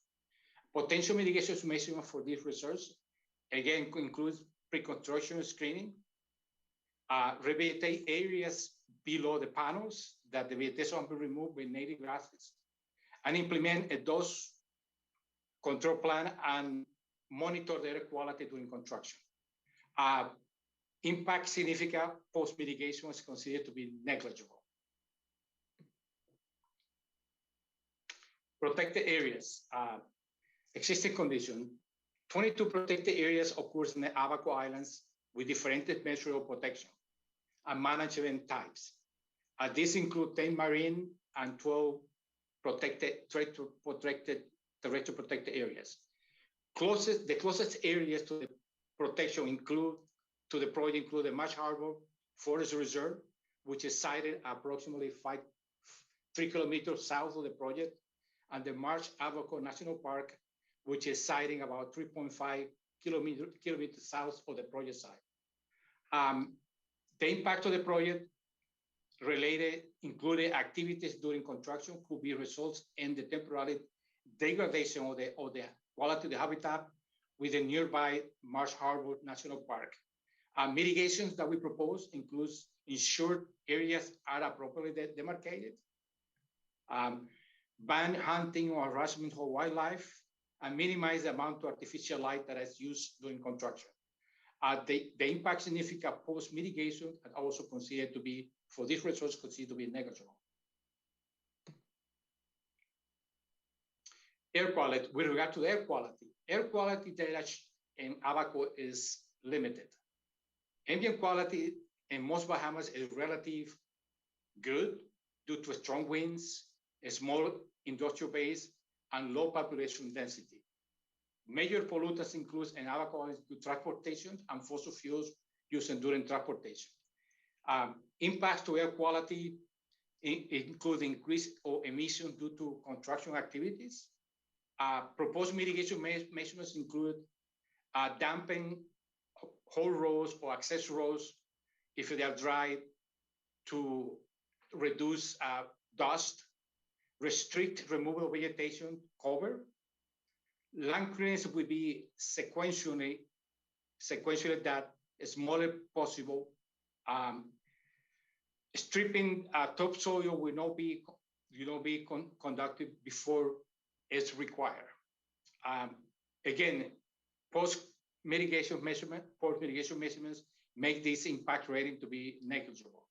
Potential mitigation measures for this research, again, includes pre-construction screening, revegetate areas below the panels that the vegetation will be removed with native grasses, and implement a dose control plan and monitor the air quality during construction. Impact significant post-mitigation is considered to be negligible. Protected areas, existing condition, 22 protected areas occurs in the Abaco Islands with different measures of protection and management types. These include 10 marine and 12 terrestrial protected areas. The closest areas to the protection to the project include the Marsh Harbor Forest Reserve, which is sited approximately 3 kilometers south of the project, and the Marsh Abaco National Park, which is siting about 3.5 kilometers south of the project site. The impact of the project included activities during construction could be results in the temporary degradation of the quality of the habitat with the nearby Marsh Harbor National Park. Mitigations that we propose includes ensured areas are appropriately demarcated, ban hunting or harassment of wildlife, and minimize the amount of artificial light that is used during construction. The impact significant post-mitigation are also considered to be, for this resource, considered to be negligible. Air quality, with regard to air quality data in Abaco is limited. Ambient quality in most Bahamas is relatively good due to strong winds, a small industrial base, and low population density. Major pollutants include in Abaco transportation and fossil fuels used during transportation. Impacts to air quality including increase or emission due to construction activities. Proposed mitigation measures include damping whole rows or access rows if they are dry to reduce dust, restrict removal of vegetation cover. Land clearance will be sequentially that smaller possible. Stripping topsoil will not be conducted before it's required. Again, post-mitigation measurements make this impact rating to be negligible.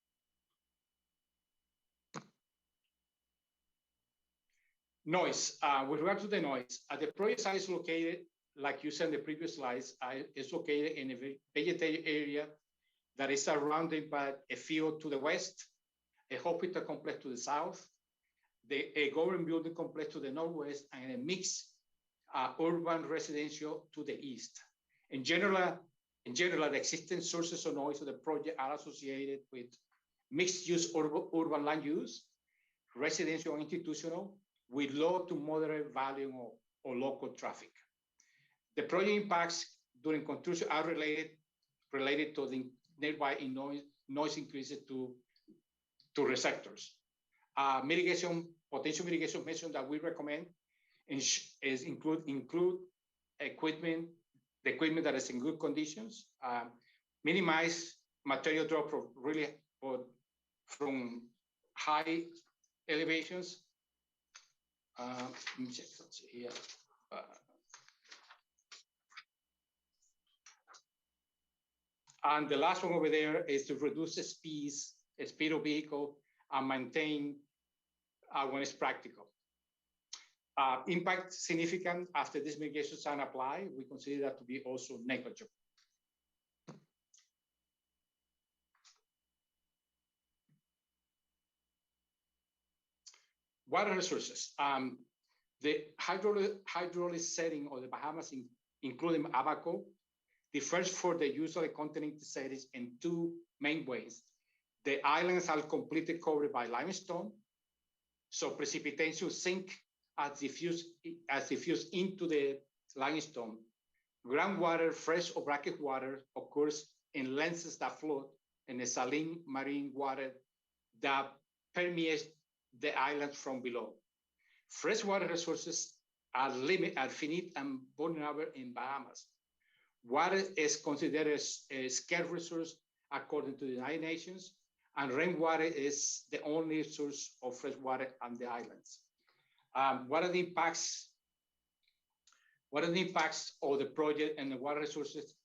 Noise. With regard to the noise, the project site is located, like you said in the previous slides, is located in a vegetated area that is surrounded by a field to the west, a hospital complex to the south, a government building complex to the northwest, and a mixed urban residential to the east. In general, the existing sources of noise of the project are associated with mixed-use urban land use, residential and institutional, with low to moderate volume or local traffic. The project impacts during construction are related to the nearby noise increases to receptors. Potential mitigation measures that we recommend include the equipment that is in good conditions, minimize material drop from high elevations. Let me check, let's see here. And the last one over there is to reduce the speed of vehicle and maintain when it's practical. Impact significant after these mitigations are applied, we consider that to be also negligible. Water resources. The hydrolysis setting of the Bahamas, including Abaco, differs for the use of the continental settings in two main ways. The islands are completely covered by limestone, so precipitation sink as diffuse into the limestone. Groundwater, fresh or brackish water, occurs in lenses that float in the saline marine water that permeates the islands from below. Freshwater resources are finite and vulnerable in Bahamas. Water is considered as a scarce resource according to the United Nations, and rainwater is the only source of fresh water on the islands. What are the impacts of the project and the water resources?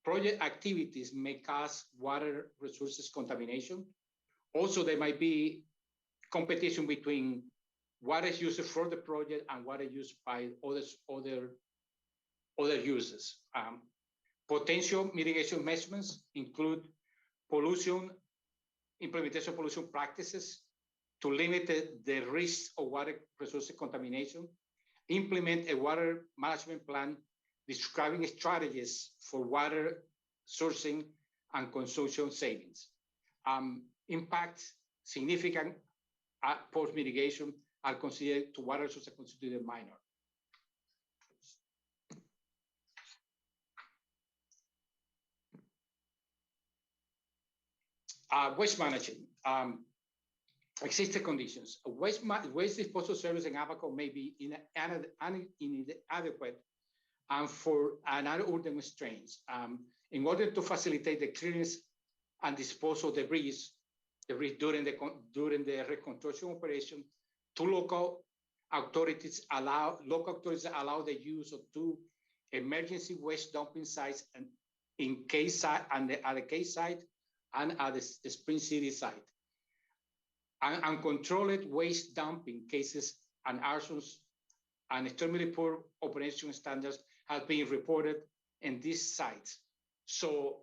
Project activities may cause water resources contamination. Also, there might be competition between water used for the project and water used by other users. Potential mitigation measurements include implementation of pollution practices to limit the risk of water resources contamination, implement a water management plan describing strategies for water sourcing and consumption savings. Impact significant post-mitigation are considered to water resources considered minor. Waste management. Existing conditions. Waste disposal service in Abaco may be inadequate and for another urban strains. In order to facilitate the clearance and disposal of debris during the reconstruction operation, local authorities allow the use of two emergency waste dumping sites at the Cay site and at the Spring City site. Uncontrolled waste dumping cases and arsons and extremely poor operation standards have been reported in these sites. So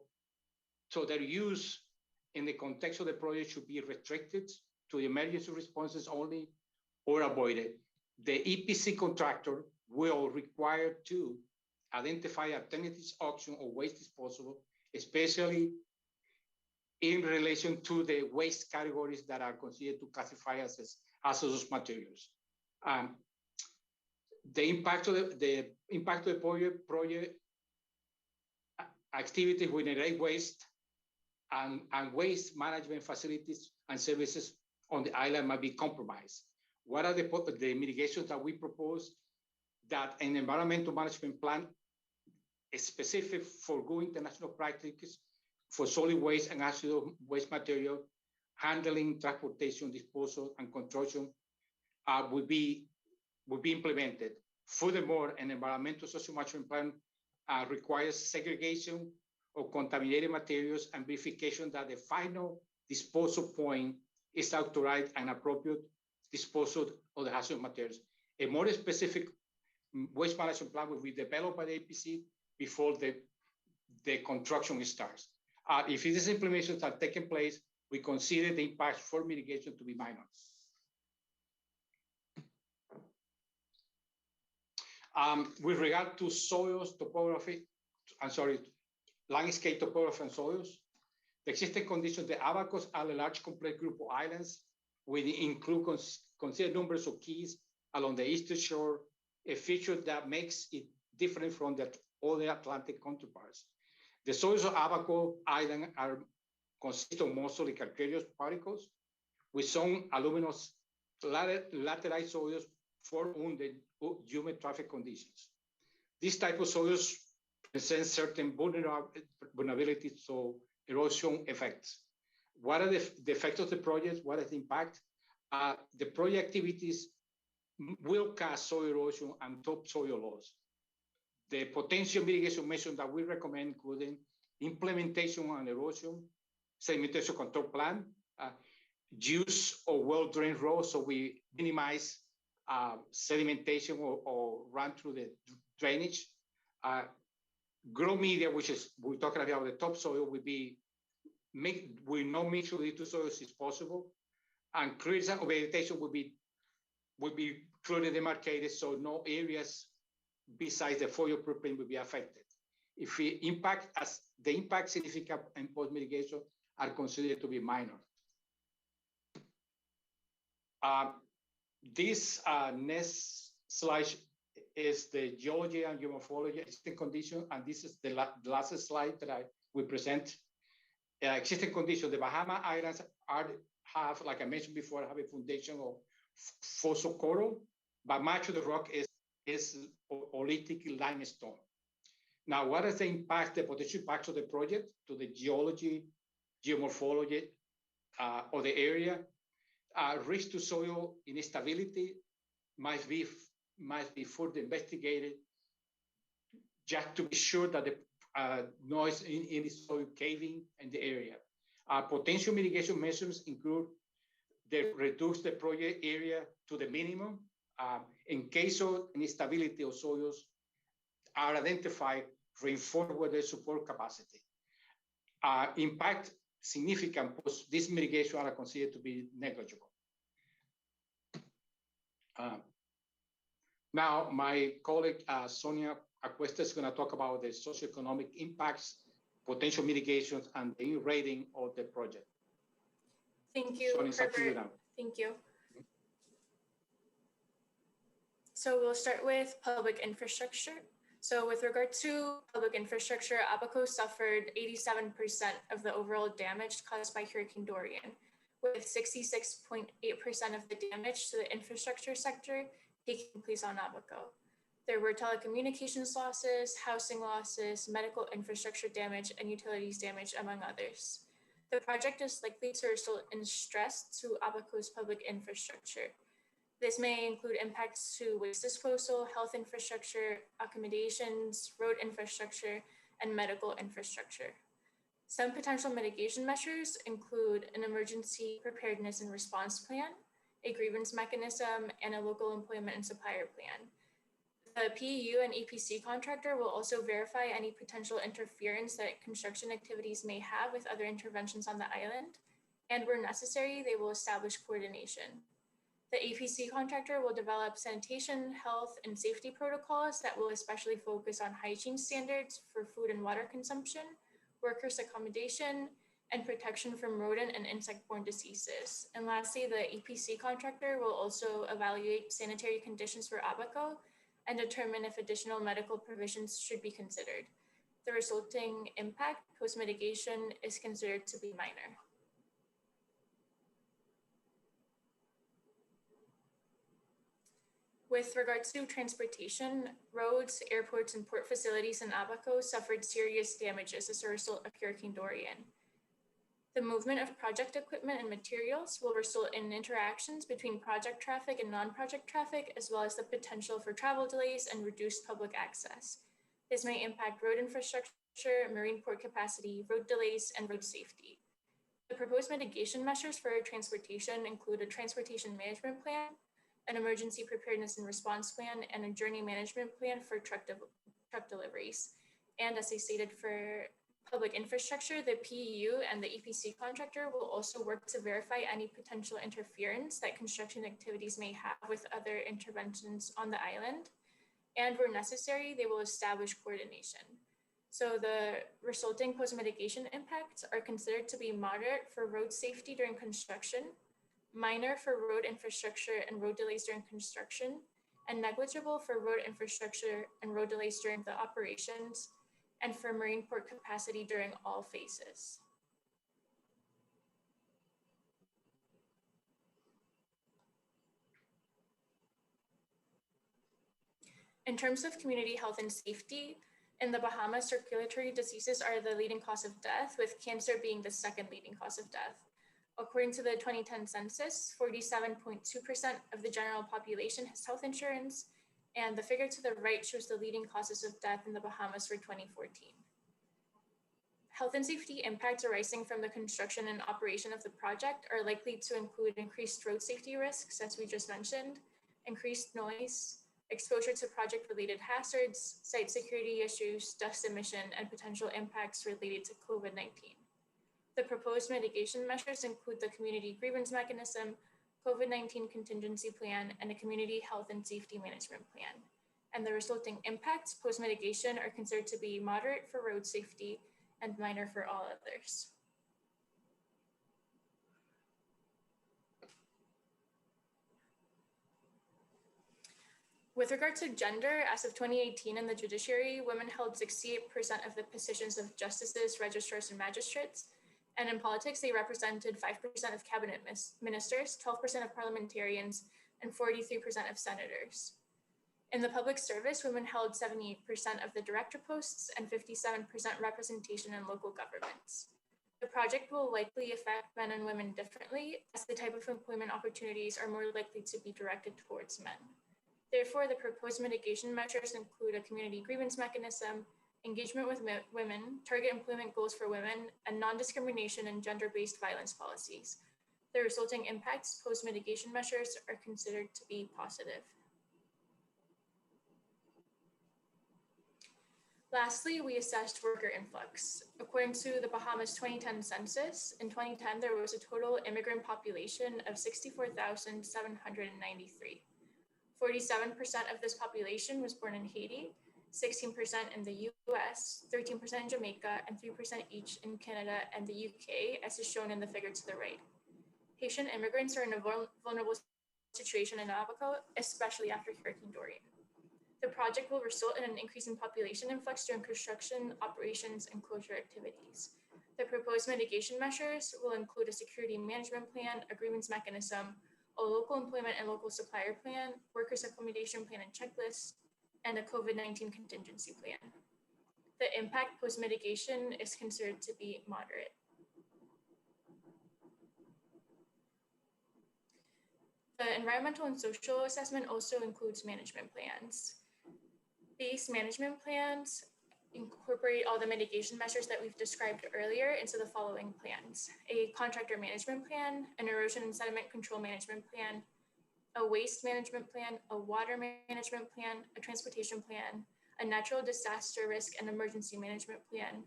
their use in the context of the project should be restricted to the emergency responses only or avoided. The EPC contractor will require to identify alternative options of waste disposal, especially in relation to the waste categories that are considered to classify as hazardous materials. The impact of the project activities will generate waste and waste management facilities and services on the island might be compromised. What are the mitigations that we propose? That an environmental management plan is specific for good international practices for solid waste and hazardous waste material, handling, transportation, disposal, and construction will be implemented. Furthermore, an environmental social management plan requires segregation of contaminated materials and verification that the final disposal point is authorized and appropriate disposal of the hazardous materials. A more specific waste management plan will be developed by the APC before the construction starts. If these implementations are taking place, we consider the impact for mitigation to be minor. With regard to soils, topography, landscape topography and soils, the existing conditions, the Abacos are a large complex group of islands with include considered numbers of keys along the eastern shore, a feature that makes it different from the other Atlantic counterparts. The soils of Abaco Island consist of mostly calcareous particles with some aluminous laterite soils formed under humid traffic conditions. This type of soils present certain vulnerabilities to erosion effects. What are the effects of the project? What is the impact? The project activities will cause soil erosion and topsoil loss. The potential mitigation measures that we recommend including implementation on erosion, sedimentation control plan, use of well-drained roads so we minimize sedimentation or run through the drainage. Grow media, which is, we're talking about the topsoil, will not mix with the two soils if possible. And clearance of vegetation will be clearly demarcated so no areas besides the foliar footprint will be affected. If the impact significant and post mitigation are considered to be minor. This next slide is the geology and geomorphology existing condition, and this is the last slide that we present. Existing condition, the Bahama Islands have, like I mentioned before, have a foundation of fossil coral, but much of the rock is oolitic limestone. Now, what is the impact, the potential impacts of the project to the geology, geomorphology of the area? Risk to soil instability must be further investigated just to be sure that the noise in the soil caving in the area. Potential mitigation measures include reduce the project area to the minimum. In case of instability of soils are identified, reinforce weather support capacity. Impact significant, because this mitigation are considered to be negligible. Now, my colleague Sonia Acuesta is going to talk about the socioeconomic impacts, potential mitigations, and the rating of the project.
Thank you,
Sonia,
Herbert. Thank you. So we'll start with public infrastructure. So with regard to public infrastructure, Abaco suffered 87% of the overall damage caused by Hurricane Dorian, with 66.8% of the damage to the infrastructure sector taking place on Abaco. There were telecommunications losses, housing losses, medical infrastructure damage, and utilities damage, among others. The project is likely to result in stress to Abaco's public infrastructure. This may include impacts to waste disposal, health infrastructure, accommodations, road infrastructure, and medical infrastructure. Some potential mitigation measures include an emergency preparedness and response plan, a grievance mechanism, and a local employment and supplier plan. The PEU and EPC contractor will also verify any potential interference that construction activities may have with other interventions on the island, and where necessary, they will establish coordination. The APC contractor will develop sanitation, health, and safety protocols that will especially focus on hygiene standards for food and water consumption, workers' accommodation, and protection from rodent and insect-borne diseases. And lastly, the EPC contractor will also evaluate sanitary conditions for Abaco and determine if additional medical provisions should be considered. The resulting impact post-mitigation is considered to be minor. With regards to transportation, roads, airports, and port facilities in Abaco suffered serious damages as a result of Hurricane Dorian. The movement of project equipment and materials will result in interactions between project traffic and non-project traffic, as well as the potential for travel delays and reduced public access. This may impact road infrastructure, marine port capacity, road delays, and road safety. The proposed mitigation measures for transportation include a transportation management plan, an emergency preparedness and response plan, and a journey management plan for truck deliveries. And as I stated, for public infrastructure, the PEU and the EPC contractor will also work to verify any potential interference that construction activities may have with other interventions on the island. And where necessary, they will establish coordination. So the resulting post-mitigation impacts are considered to be moderate for road safety during construction, minor for road infrastructure and road delays during construction, and negligible for road infrastructure and road delays during the operations, and for marine port capacity during all phases. In terms of community health and safety, in the Bahamas, circulatory diseases are the leading cause of death, with cancer being the second leading cause of death. According to the 2010 census, 47.2% of the general population has health insurance, and the figure to the right shows the leading causes of death in the Bahamas for 2014. Health and safety impacts arising from the construction and operation of the project are likely to include increased road safety risks, as we just mentioned, increased noise, exposure to project-related hazards, site security issues, dust emission, and potential impacts related to COVID-19. The proposed mitigation measures include the Community Grievance Mechanism, COVID-19 Contingency Plan, and a Community Health and Safety Management Plan. And the resulting impacts post-mitigation are considered to be moderate for road safety and minor for all others. With regard to gender, as of 2018 in the judiciary, women held 68% of the positions of justices, registrars, and magistrates. And in politics, they represented 5% of cabinet ministers, 12% of parliamentarians, and 43% of senators. In the public service, women held 78% of the director posts and 57% representation in local governments. The project will likely affect men and women differently, as the type of employment opportunities are more likely to be directed towards men. Therefore, the proposed mitigation measures include a community grievance mechanism, engagement with women, target employment goals for women, and non-discrimination and gender-based violence policies. The resulting impacts post-mitigation measures are considered to be positive. Lastly, we assessed worker influx. According to the Bahamas 2010 census, in 2010, there was a total immigrant population of 64,793. 47% of this population was born in Haiti, 16% in the US, 13% in Jamaica, and 3% each in Canada and the UK, as is shown in the figure to the right. Haitian immigrants are in a vulnerable situation in Abaco, especially after Hurricane Dorian. The project will result in an increase in population influx during construction, operations, and closure activities. The proposed mitigation measures will include a security management plan, a grievance mechanism, a local employment and local supplier plan, workers' accommodation plan and checklist, and a COVID-19 contingency plan. The impact post-mitigation is considered to be moderate. The environmental and social assessment also includes management plans. These management plans incorporate all the mitigation measures that we've described earlier into the following plans: a contractor management plan, an erosion and sediment control management plan, a waste management plan, a water management plan, a transportation plan, a natural disaster risk and emergency management plan,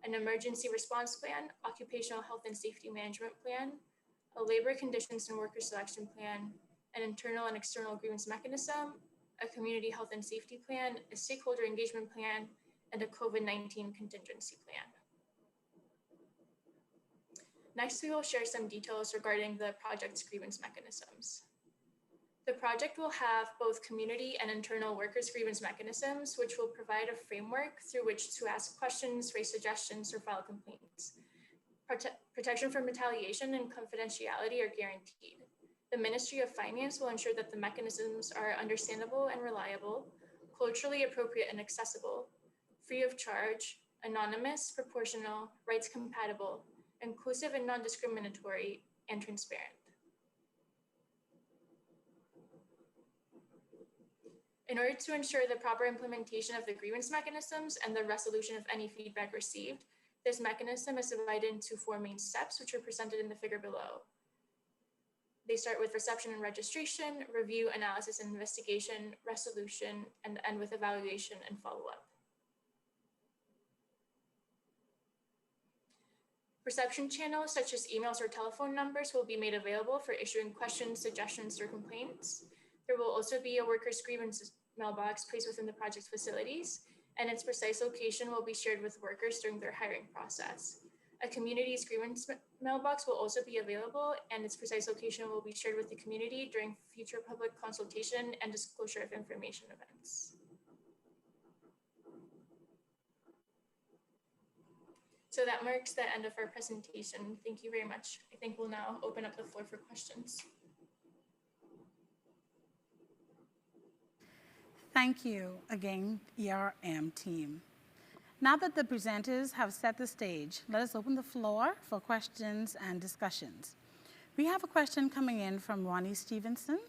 an emergency response plan, occupational health and safety management plan, a labor conditions and worker selection plan, an internal and external grievance mechanism, a community health and safety plan, a stakeholder engagement plan, and a COVID-19 contingency plan. Next, we will share some details regarding the project's grievance mechanisms. The project will have both community and internal workers' grievance mechanisms, which will provide a framework through which to ask questions, raise suggestions, or file complaints. Protection from retaliation and confidentiality are guaranteed. The Ministry of Finance will ensure that the mechanisms are understandable and reliable, culturally appropriate and accessible, free of charge, anonymous, proportional, rights compatible, inclusive and non-discriminatory, and transparent. In order to ensure the proper implementation of the grievance mechanisms and the resolution of any feedback received, this mechanism is divided into 4 main steps, which are presented in the figure below. They start with reception and registration, review, analysis and investigation, resolution, and end with evaluation and follow-up. Reception channels such as emails or telephone numbers will be made available for issuing questions, suggestions, or complaints. There will also be a workers' grievances mailbox placed within the project's facilities, and its precise location will be shared with workers during their hiring process. A community's grievance mailbox will also be available, and its precise location will be shared with the community during future public consultation and disclosure of information events. So that marks the end of our presentation. Thank you very much. I think we'll now open up the floor for questions.
Thank you again, ERM team. Now that the presenters have set the stage, let us open the floor for questions and discussions. We have a question coming in from Ronnie Stevenson,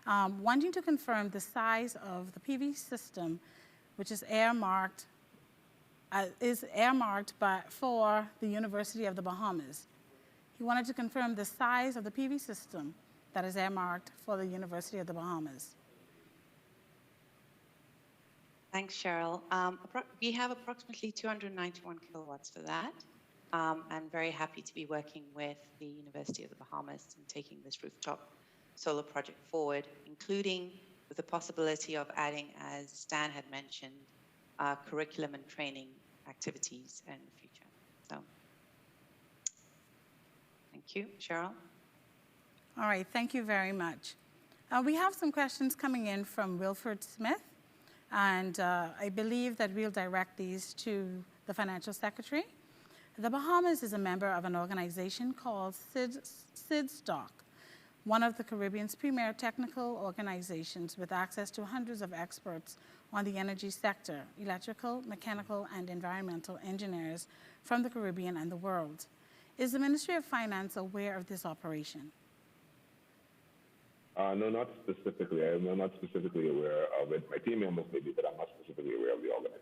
wanting to confirm the size of the PV system, which is earmarked for the University of the Bahamas. He wanted to confirm the size of the PV system that is earmarked for the University of the Bahamas.
Thanks, Cheryl. We have approximately 291 kilowatts for that. I'm very happy to be working with the University of the Bahamas and taking this rooftop solar project forward, including with the possibility of adding, as Stan had mentioned, curriculum and training activities in the future. So, thank you, Cheryl.
All right, thank you very much. We have some questions coming in from Wilford Smith, and I believe that we'll direct these to the Financial Secretary. The Bahamas is a member of an organization called SIDSTOC, one of the Caribbean's premier technical organizations with access to hundreds of experts on the energy sector, electrical, mechanical, and environmental engineers from the Caribbean and the world. Is the Ministry of Finance aware of this operation?
No, not specifically. I'm not specifically aware of it. My team members may be, but I'm not specifically aware of the organization.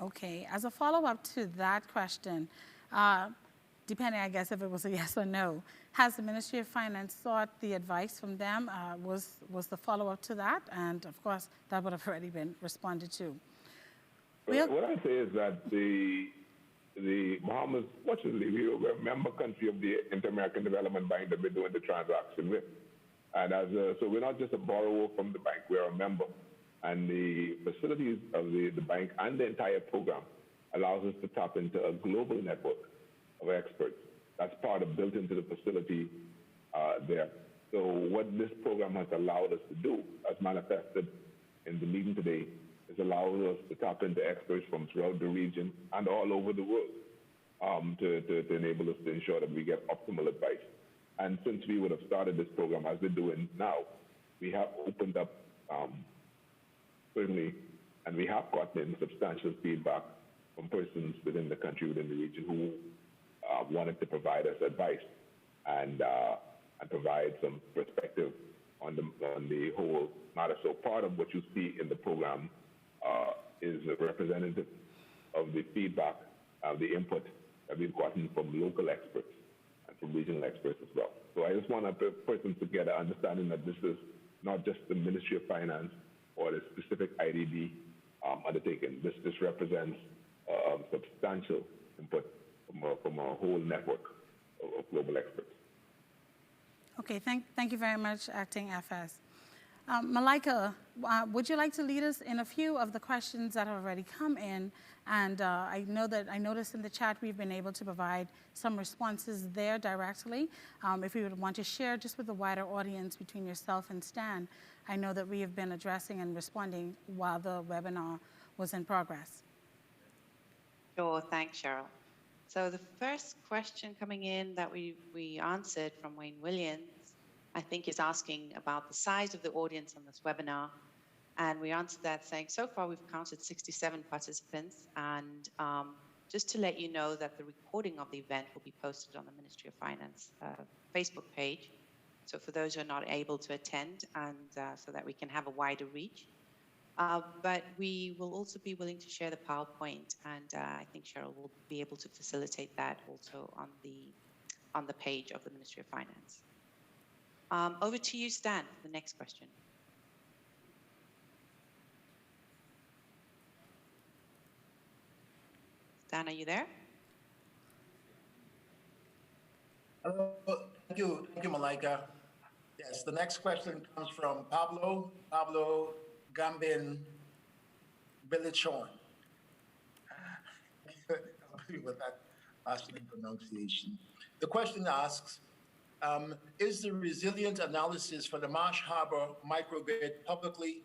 Okay. As a follow-up to that question, depending, I guess, if it was a yes or no, has the Ministry of Finance sought the advice from them? Was the follow-up to that? And, of course, that would have already been responded to.
Well, what I say is that the Bahamas, fortunately, we're a member country of the Inter-American Development Bank that we're doing the transaction with. And so we're not just a borrower from the bank, we're a member. And the facilities of the bank and the entire program allows us to tap into a global network of experts. That's built into the facility there. So what this program has allowed us to do, as manifested in the meeting today, is allows us to tap into experts from throughout the region and all over the world to enable us to ensure that we get optimal advice. And since we would have started this program as we're doing now, we have opened up, certainly, and we have gotten substantial feedback from persons within the country, within the region, who wanted to provide us advice and provide some perspective on the whole matter. So part of what you see in the program is a representative of the feedback, the input that we've gotten from local experts and from regional experts as well. So I just want persons to get an understanding that this is not just the Ministry of Finance or the specific IDB undertaking. This represents substantial input from a whole network of global experts.
Okay, thank you very much, Acting FS. Malaika, would you like to lead us in a few of the questions that have already come in And I noticed in the chat we've been able to provide some responses there directly. If you would want to share just with the wider audience between yourself and Stan, I know that we have been addressing and responding while the webinar was in progress.
Sure, thanks, Cheryl. So the first question coming in that we answered from Wayne Williams, I think is asking about the size of the audience on this webinar. And we answered that saying, so far we've counted 67 participants. And just to let you know that the recording of the event will be posted on the Ministry of Finance Facebook page. So for those who are not able to attend, and so that we can have a wider reach. But we will also be willing to share the PowerPoint, and I think Cheryl will be able to facilitate that also on the page of the Ministry of Finance. Over to you, Stan, for the next question. Stan, are you there?
Hello, thank you, Malika. Yes, the next question comes from Pablo Gambin Villachorn. With that last name pronunciation. The question asks, is the resilient analysis for the Marsh Harbor microgrid publicly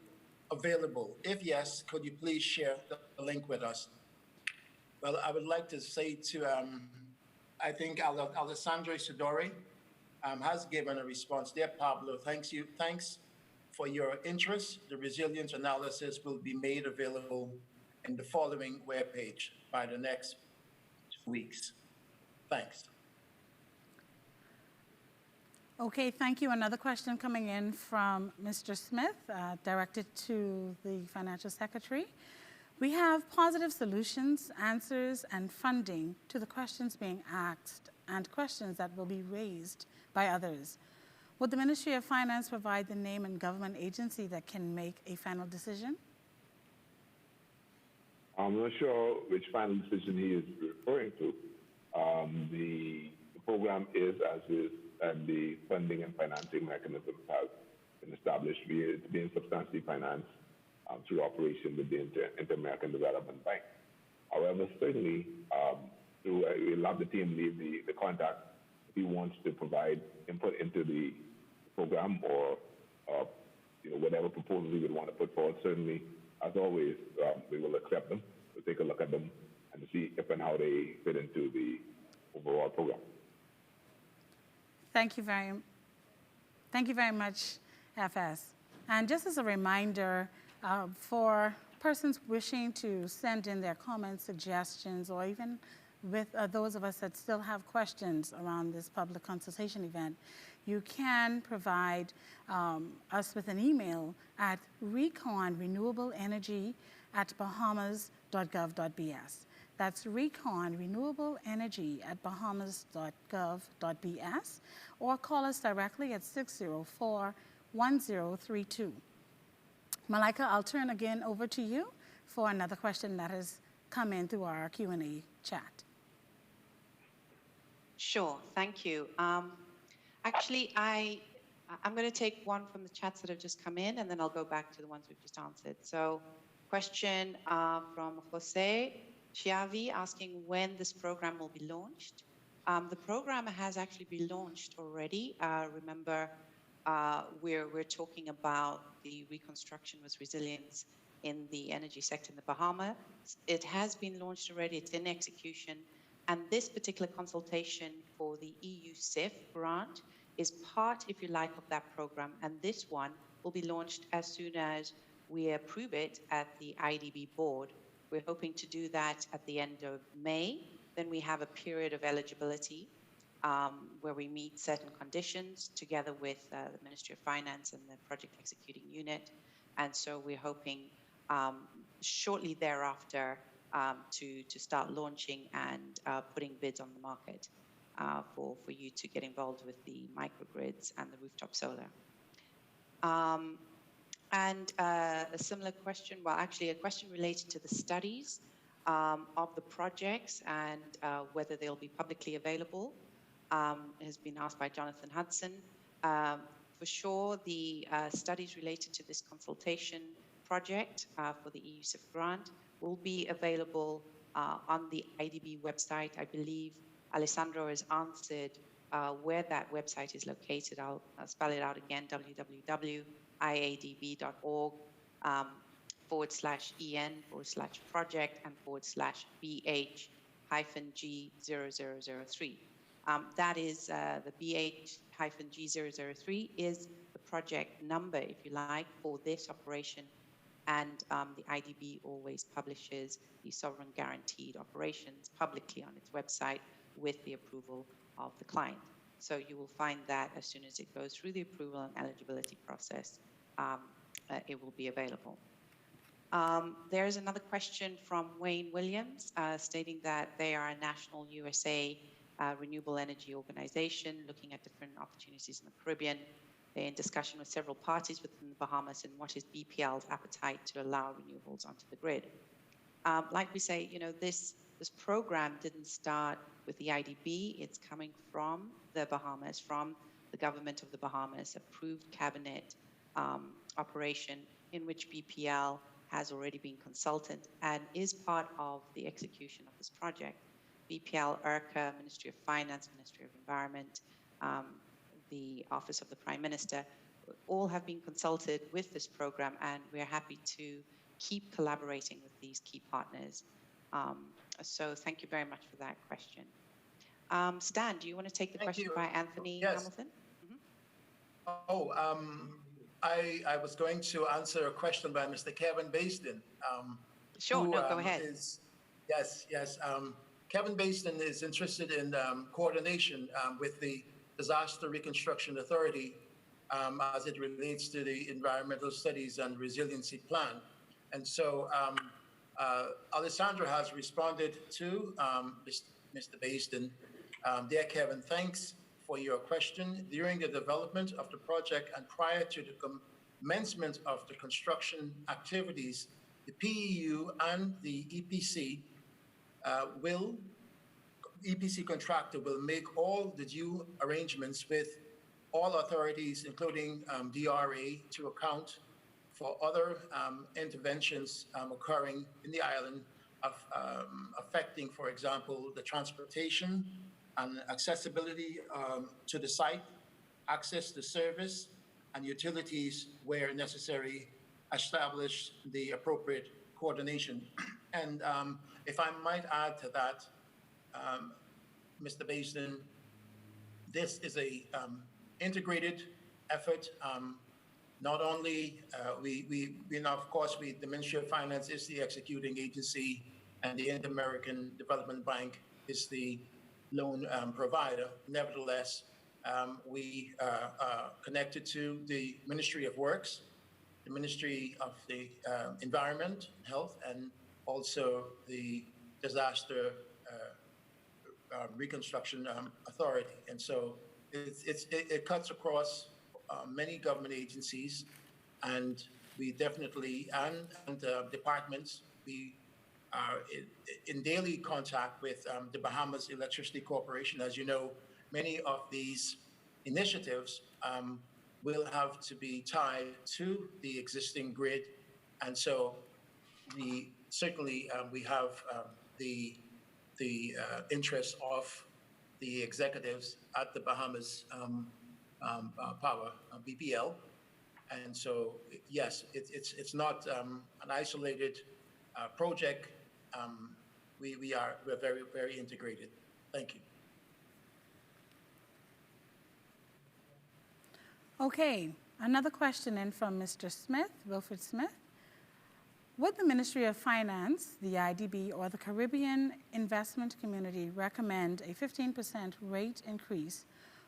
available? If yes, could you please share the link with us? Well, I would like to say to, I think Alessandro Sidori has given a response there. Pablo, thanks for your interest. The resilience analysis will be made available in the following webpage by the next 2 weeks. Thanks.
Okay, thank you. Another question coming in from Mr. Smith, directed to the Financial Secretary. We have positive solutions, answers, and funding to the questions being asked and questions that will be raised by others. Would the Ministry of Finance provide the name and government agency that can make a final decision?
I'm not sure which final decision he is referring to. The program is as is, and the funding and financing mechanisms have been established. It's being substantially financed through operation with the Inter-American Development Bank. However, certainly, we'll have the team leave the contact if he wants to provide input into the program or whatever proposals he would want to put forward. Certainly, as always, we will accept them. We'll take a look at them and see if and how they fit into the overall program.
Thank you very much, FS. And just as a reminder, for persons wishing to send in their comments, suggestions, or even with those of us that still have questions around this public consultation event, you can provide us with an email at reconrenewableenergy@bahamas.gov.bs. That's reconrenewableenergy@bahamas.gov.bs, or call us directly at 604-1032. Malika, I'll turn again over to you for another question that has come in through our Q&A chat.
Sure, thank you. Actually, I'm going to take one from the chats that have just come in, and then I'll go back to the ones we've just answered. So, question from Jose Chiavi asking when this program will be launched. The program has actually been launched already. Remember, we're talking about the reconstruction with resilience in the energy sector in the Bahamas. It has been launched already. It's in execution. And this particular consultation for the EU CIF grant is part, if you like, of that program. And this one will be launched as soon as we approve it at the IDB board. We're hoping to do that at the end of May. Then we have a period of eligibility where we meet certain conditions together with the Ministry of Finance and the project executing unit. And so we're hoping shortly thereafter to start launching and putting bids on the market for you to get involved with the microgrids and the rooftop solar. And a similar question, well, actually a question related to the studies of the projects and whether they'll be publicly available has been asked by Jonathan Hudson. For sure, the studies related to this consultation project for the EU SIF grant will be available on the IDB website. I believe Alessandro has answered where that website is located. I'll spell it out again, www.iadb.org/en/project and /BH-G0003. That is the BH-G003 is the project number, if you like, for this operation. And the IDB always publishes the sovereign guaranteed operations publicly on its website with the approval of the client. So you will find that as soon as it goes through the approval and eligibility process, it will be available. There's another question from Wayne Williams stating that they are a national USA renewable energy organization looking at different opportunities in the Caribbean. They're in discussion with several parties within the Bahamas and what is BPL's appetite to allow renewables onto the grid. Like we say, this program didn't start with the IDB. It's coming from the Bahamas, from the government of the Bahamas, approved cabinet operation in which BPL has already been consultant and is part of the execution of this project. BPL, ERCA, Ministry of Finance, Ministry of Environment, the Office of the Prime Minister, all have been consulted with this program, and we're happy to keep collaborating with these key partners. So thank you very much for that question. Stan, do you want to take the question by Anthony Hamilton?
I was going to answer a question by Mr. Kevin Basden.
Sure, go ahead.
Yes. Kevin Basden is interested in coordination with the Disaster Reconstruction Authority as it relates to the Environmental Studies and Resiliency Plan. And so Alessandra has responded to Mr. Basden. Dear Kevin, thanks for your question. During the development of the project and prior to the commencement of the construction activities, the PEU and the EPC EPC contractor will make all the due arrangements with all authorities, including DRA, to account for other interventions occurring in the island affecting, for example, the transportation and accessibility to the site, access to service, and utilities where necessary, establish the appropriate coordination. And if I might add to that, Mr. Basden, this is a integrated effort. Not only the Ministry of Finance is the executing agency, and the Inter-American Development Bank is the loan provider. Nevertheless, we are connected to the Ministry of Works, the Ministry of the Environment, Health, and also the Disaster Reconstruction Authority. And so it cuts across many government agencies, and we definitely, and departments, we are in daily contact with the Bahamas Electricity Corporation. As you know, many of these initiatives will have to be tied to the existing grid. And so we certainly, we have the interest of the executives at the Bahamas Power, BPL. And so, yes, it's not an isolated project. We're very, very integrated. Thank you.
Okay, another question in from Mr. Smith, Wilfred Smith. Would the Ministry of Finance, the IDB, or the Caribbean investment community recommend a 15% rate increase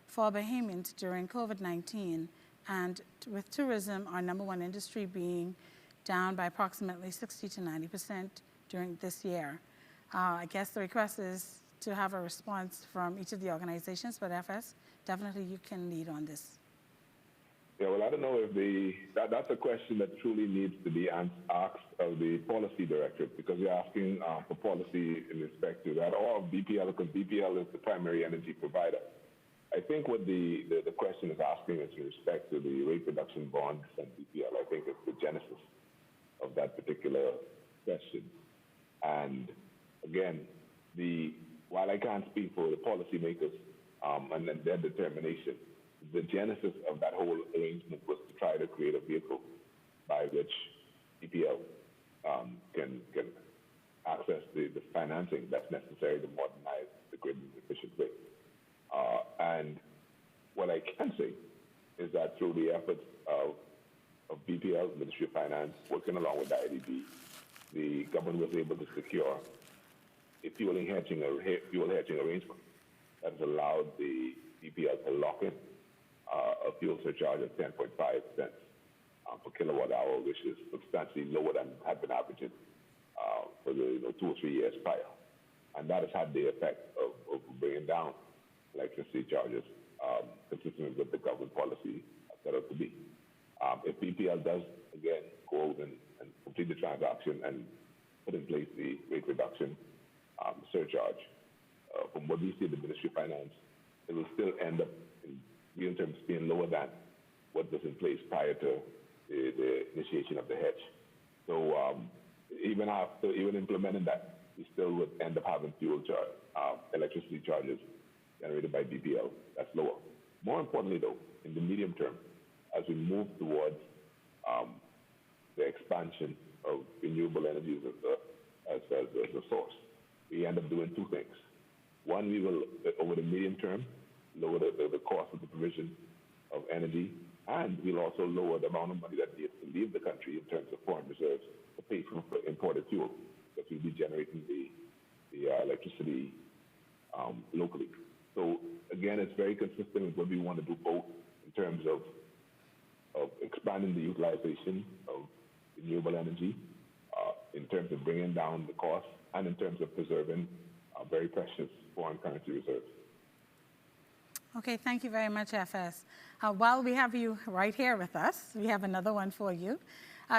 for Bahamians during COVID-19, and with tourism, our #1 industry, being down by approximately 60 to 90% during this year? I guess the request is to have a response from each of the organizations, but FS, definitely you can lead on this.
Yeah, well, I don't know if that's a question that truly needs to be asked of the policy directorate, because you're asking for policy in respect to that, or BPL, because BPL is the primary energy provider. I think what the question is asking is in respect to the rate reduction bonds and BPL. I think it's the genesis of that particular question. And again, while I can't speak for the policymakers and then their determination, the genesis of that whole arrangement was to try to create a vehicle by which EPL can access the financing that's necessary to modernize the grid in an efficient way. And what I can say is that through the efforts of BPL, Ministry of Finance, working along with the IDB, the government was able to secure a fuel hedging arrangement that has allowed the BPL to lock in a fuel surcharge of 10.5 cents per kilowatt hour, which is substantially lower than had been averaging for the 2 or 3 years prior. And that has had the effect of bringing down electricity charges consistent with the government policy set out to be. If BPL does, again, go out and complete the transaction and put in place the rate reduction surcharge, from what we see in the Ministry of Finance, it will still end up in real terms being lower than what was in place prior to the initiation of the hedge. So even implementing that, we still would end up having electricity charges generated by BPL that's lower. More importantly, though, in the medium term, as we move towards the expansion of renewable energies as a source, we end up doing two things. One, we will, over the medium term, lower the cost of the provision of energy, and we'll also lower the amount of money that needs to leave the country in terms of foreign reserves to pay for imported fuel, because we'll be generating the electricity locally. So again, it's very consistent with what we want to do, both in terms of expanding the utilization of renewable energy, in terms of bringing down the cost, and in terms of preserving very precious foreign currency reserves.
Okay, thank you very much, FS. While we have you right here with us, we have another one for you.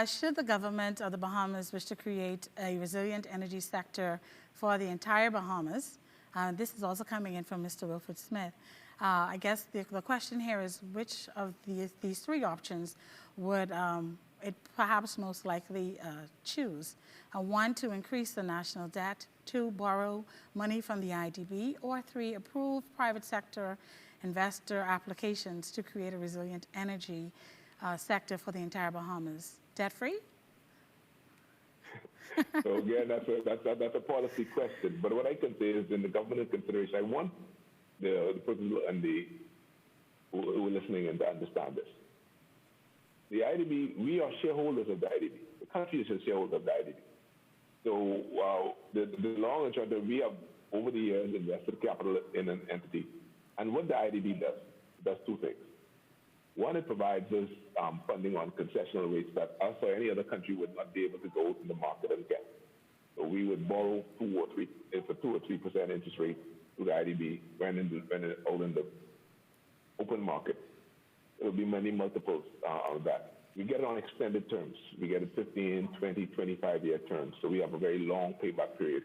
Should the government of the Bahamas wish to create a resilient energy sector for the entire Bahamas? This is also coming in from Mr. Wilfred Smith. I guess the question here is, which of these three options would it perhaps most likely choose? One, to increase the national debt; two, borrow money from the IDB; or three, approve private sector investor applications to create a resilient energy sector for the entire Bahamas. Debt-free?
So again, that's a policy question. But what I can say is, in the government consideration, I want the person and who are listening and to understand this. The IDB, we are shareholders of the IDB. The country is a shareholder of the IDB. So the long and short, we have over the years invested capital in an entity. And what the IDB does two things. One, it provides us funding on concessional rates that us or any other country would not be able to go to the market and get. So we would borrow 2 or 3% interest rate to the IDB when out in the open market. It will be many multiples of that. We get it on extended terms. We get it 15, 20, 25-year terms. So we have a very long payback period,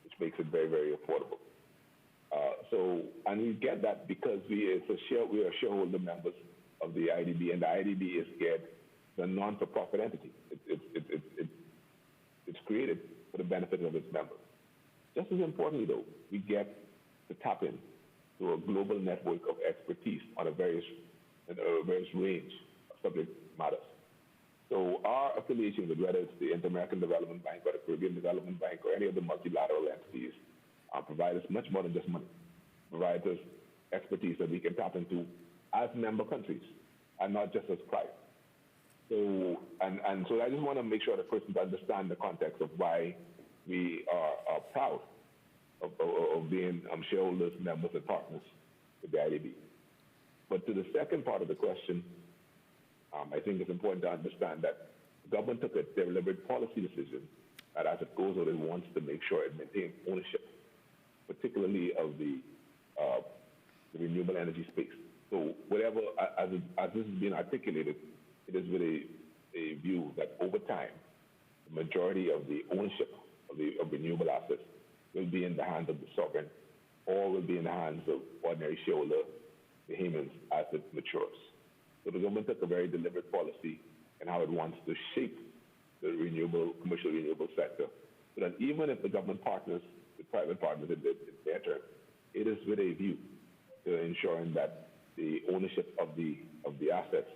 which makes it very, very affordable. And we get that because we are shareholder members of the IDB, and the IDB is the non-for-profit entity. It's created for the benefit of its members. Just as importantly, though, we get to tap in to a global network of expertise on a various range of subject matters. So our affiliation with, whether it's the Inter-American Development Bank or the Caribbean Development Bank or any of the multilateral entities, provide us much more than just money. Provide us expertise that we can tap into as member countries and not just as private. So, and so I just want to make sure the persons understand the context of why we are proud of being shareholders, members, and partners with the IDB. But to the second part of the question, I think it's important to understand that the government took a deliberate policy decision that as it goes out, it wants to make sure it maintains ownership, particularly of the renewable energy space. So whatever, as this is being articulated, it is with a view that over time, the majority of the ownership of renewable assets will be in the hands of the sovereign, or will be in the hands of ordinary shareholder Bahamians as it matures. So the government took a very deliberate policy in how it wants to shape the commercial renewable sector, so that even if the government partners, the private partners in their turn, it is with a view to ensuring that the ownership of the assets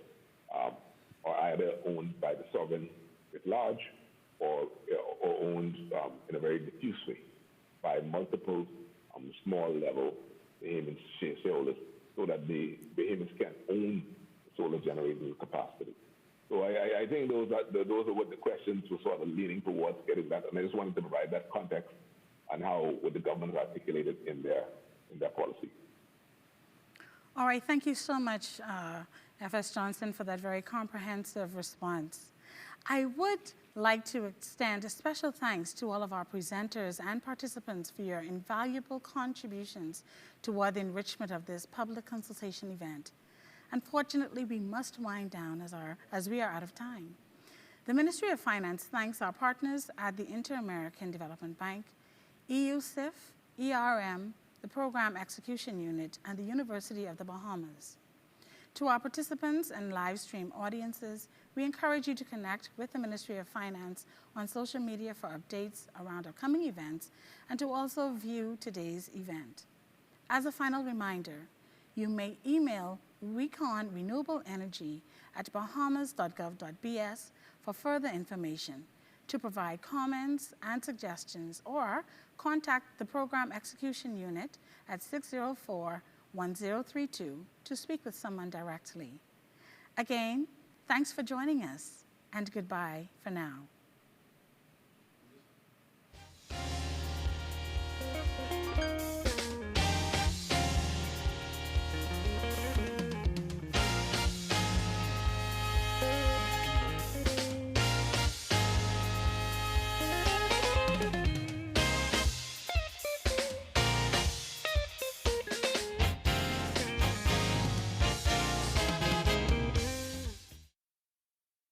are either owned by the sovereign at large or owned in a very diffuse way by multiple small level Bahamian shareholders, so that the Bahamians can own solar generating capacity. So I think those are what the questions were sort of leaning towards getting that, and I just wanted to provide that context on how what the government has articulated in their policy.
All right, thank you so much, F.S. Johnson, for that very comprehensive response. I would like to extend a special thanks to all of our presenters and participants for your invaluable contributions toward the enrichment of this public consultation event. Unfortunately, we must wind down as we are out of time. The Ministry of Finance thanks our partners at the Inter-American Development Bank, EUSIF, ERM, the Program Execution Unit, and the University of the Bahamas. To our participants and live stream audiences, we encourage you to connect with the Ministry of Finance on social media for updates around upcoming events and to also view today's event. As a final reminder, you may email Recon Renewable Energy at bahamas.gov.bs for further information, to provide comments and suggestions, or contact the Program Execution Unit at 604-1032 to speak with someone directly. Again, thanks for joining us, and goodbye for now.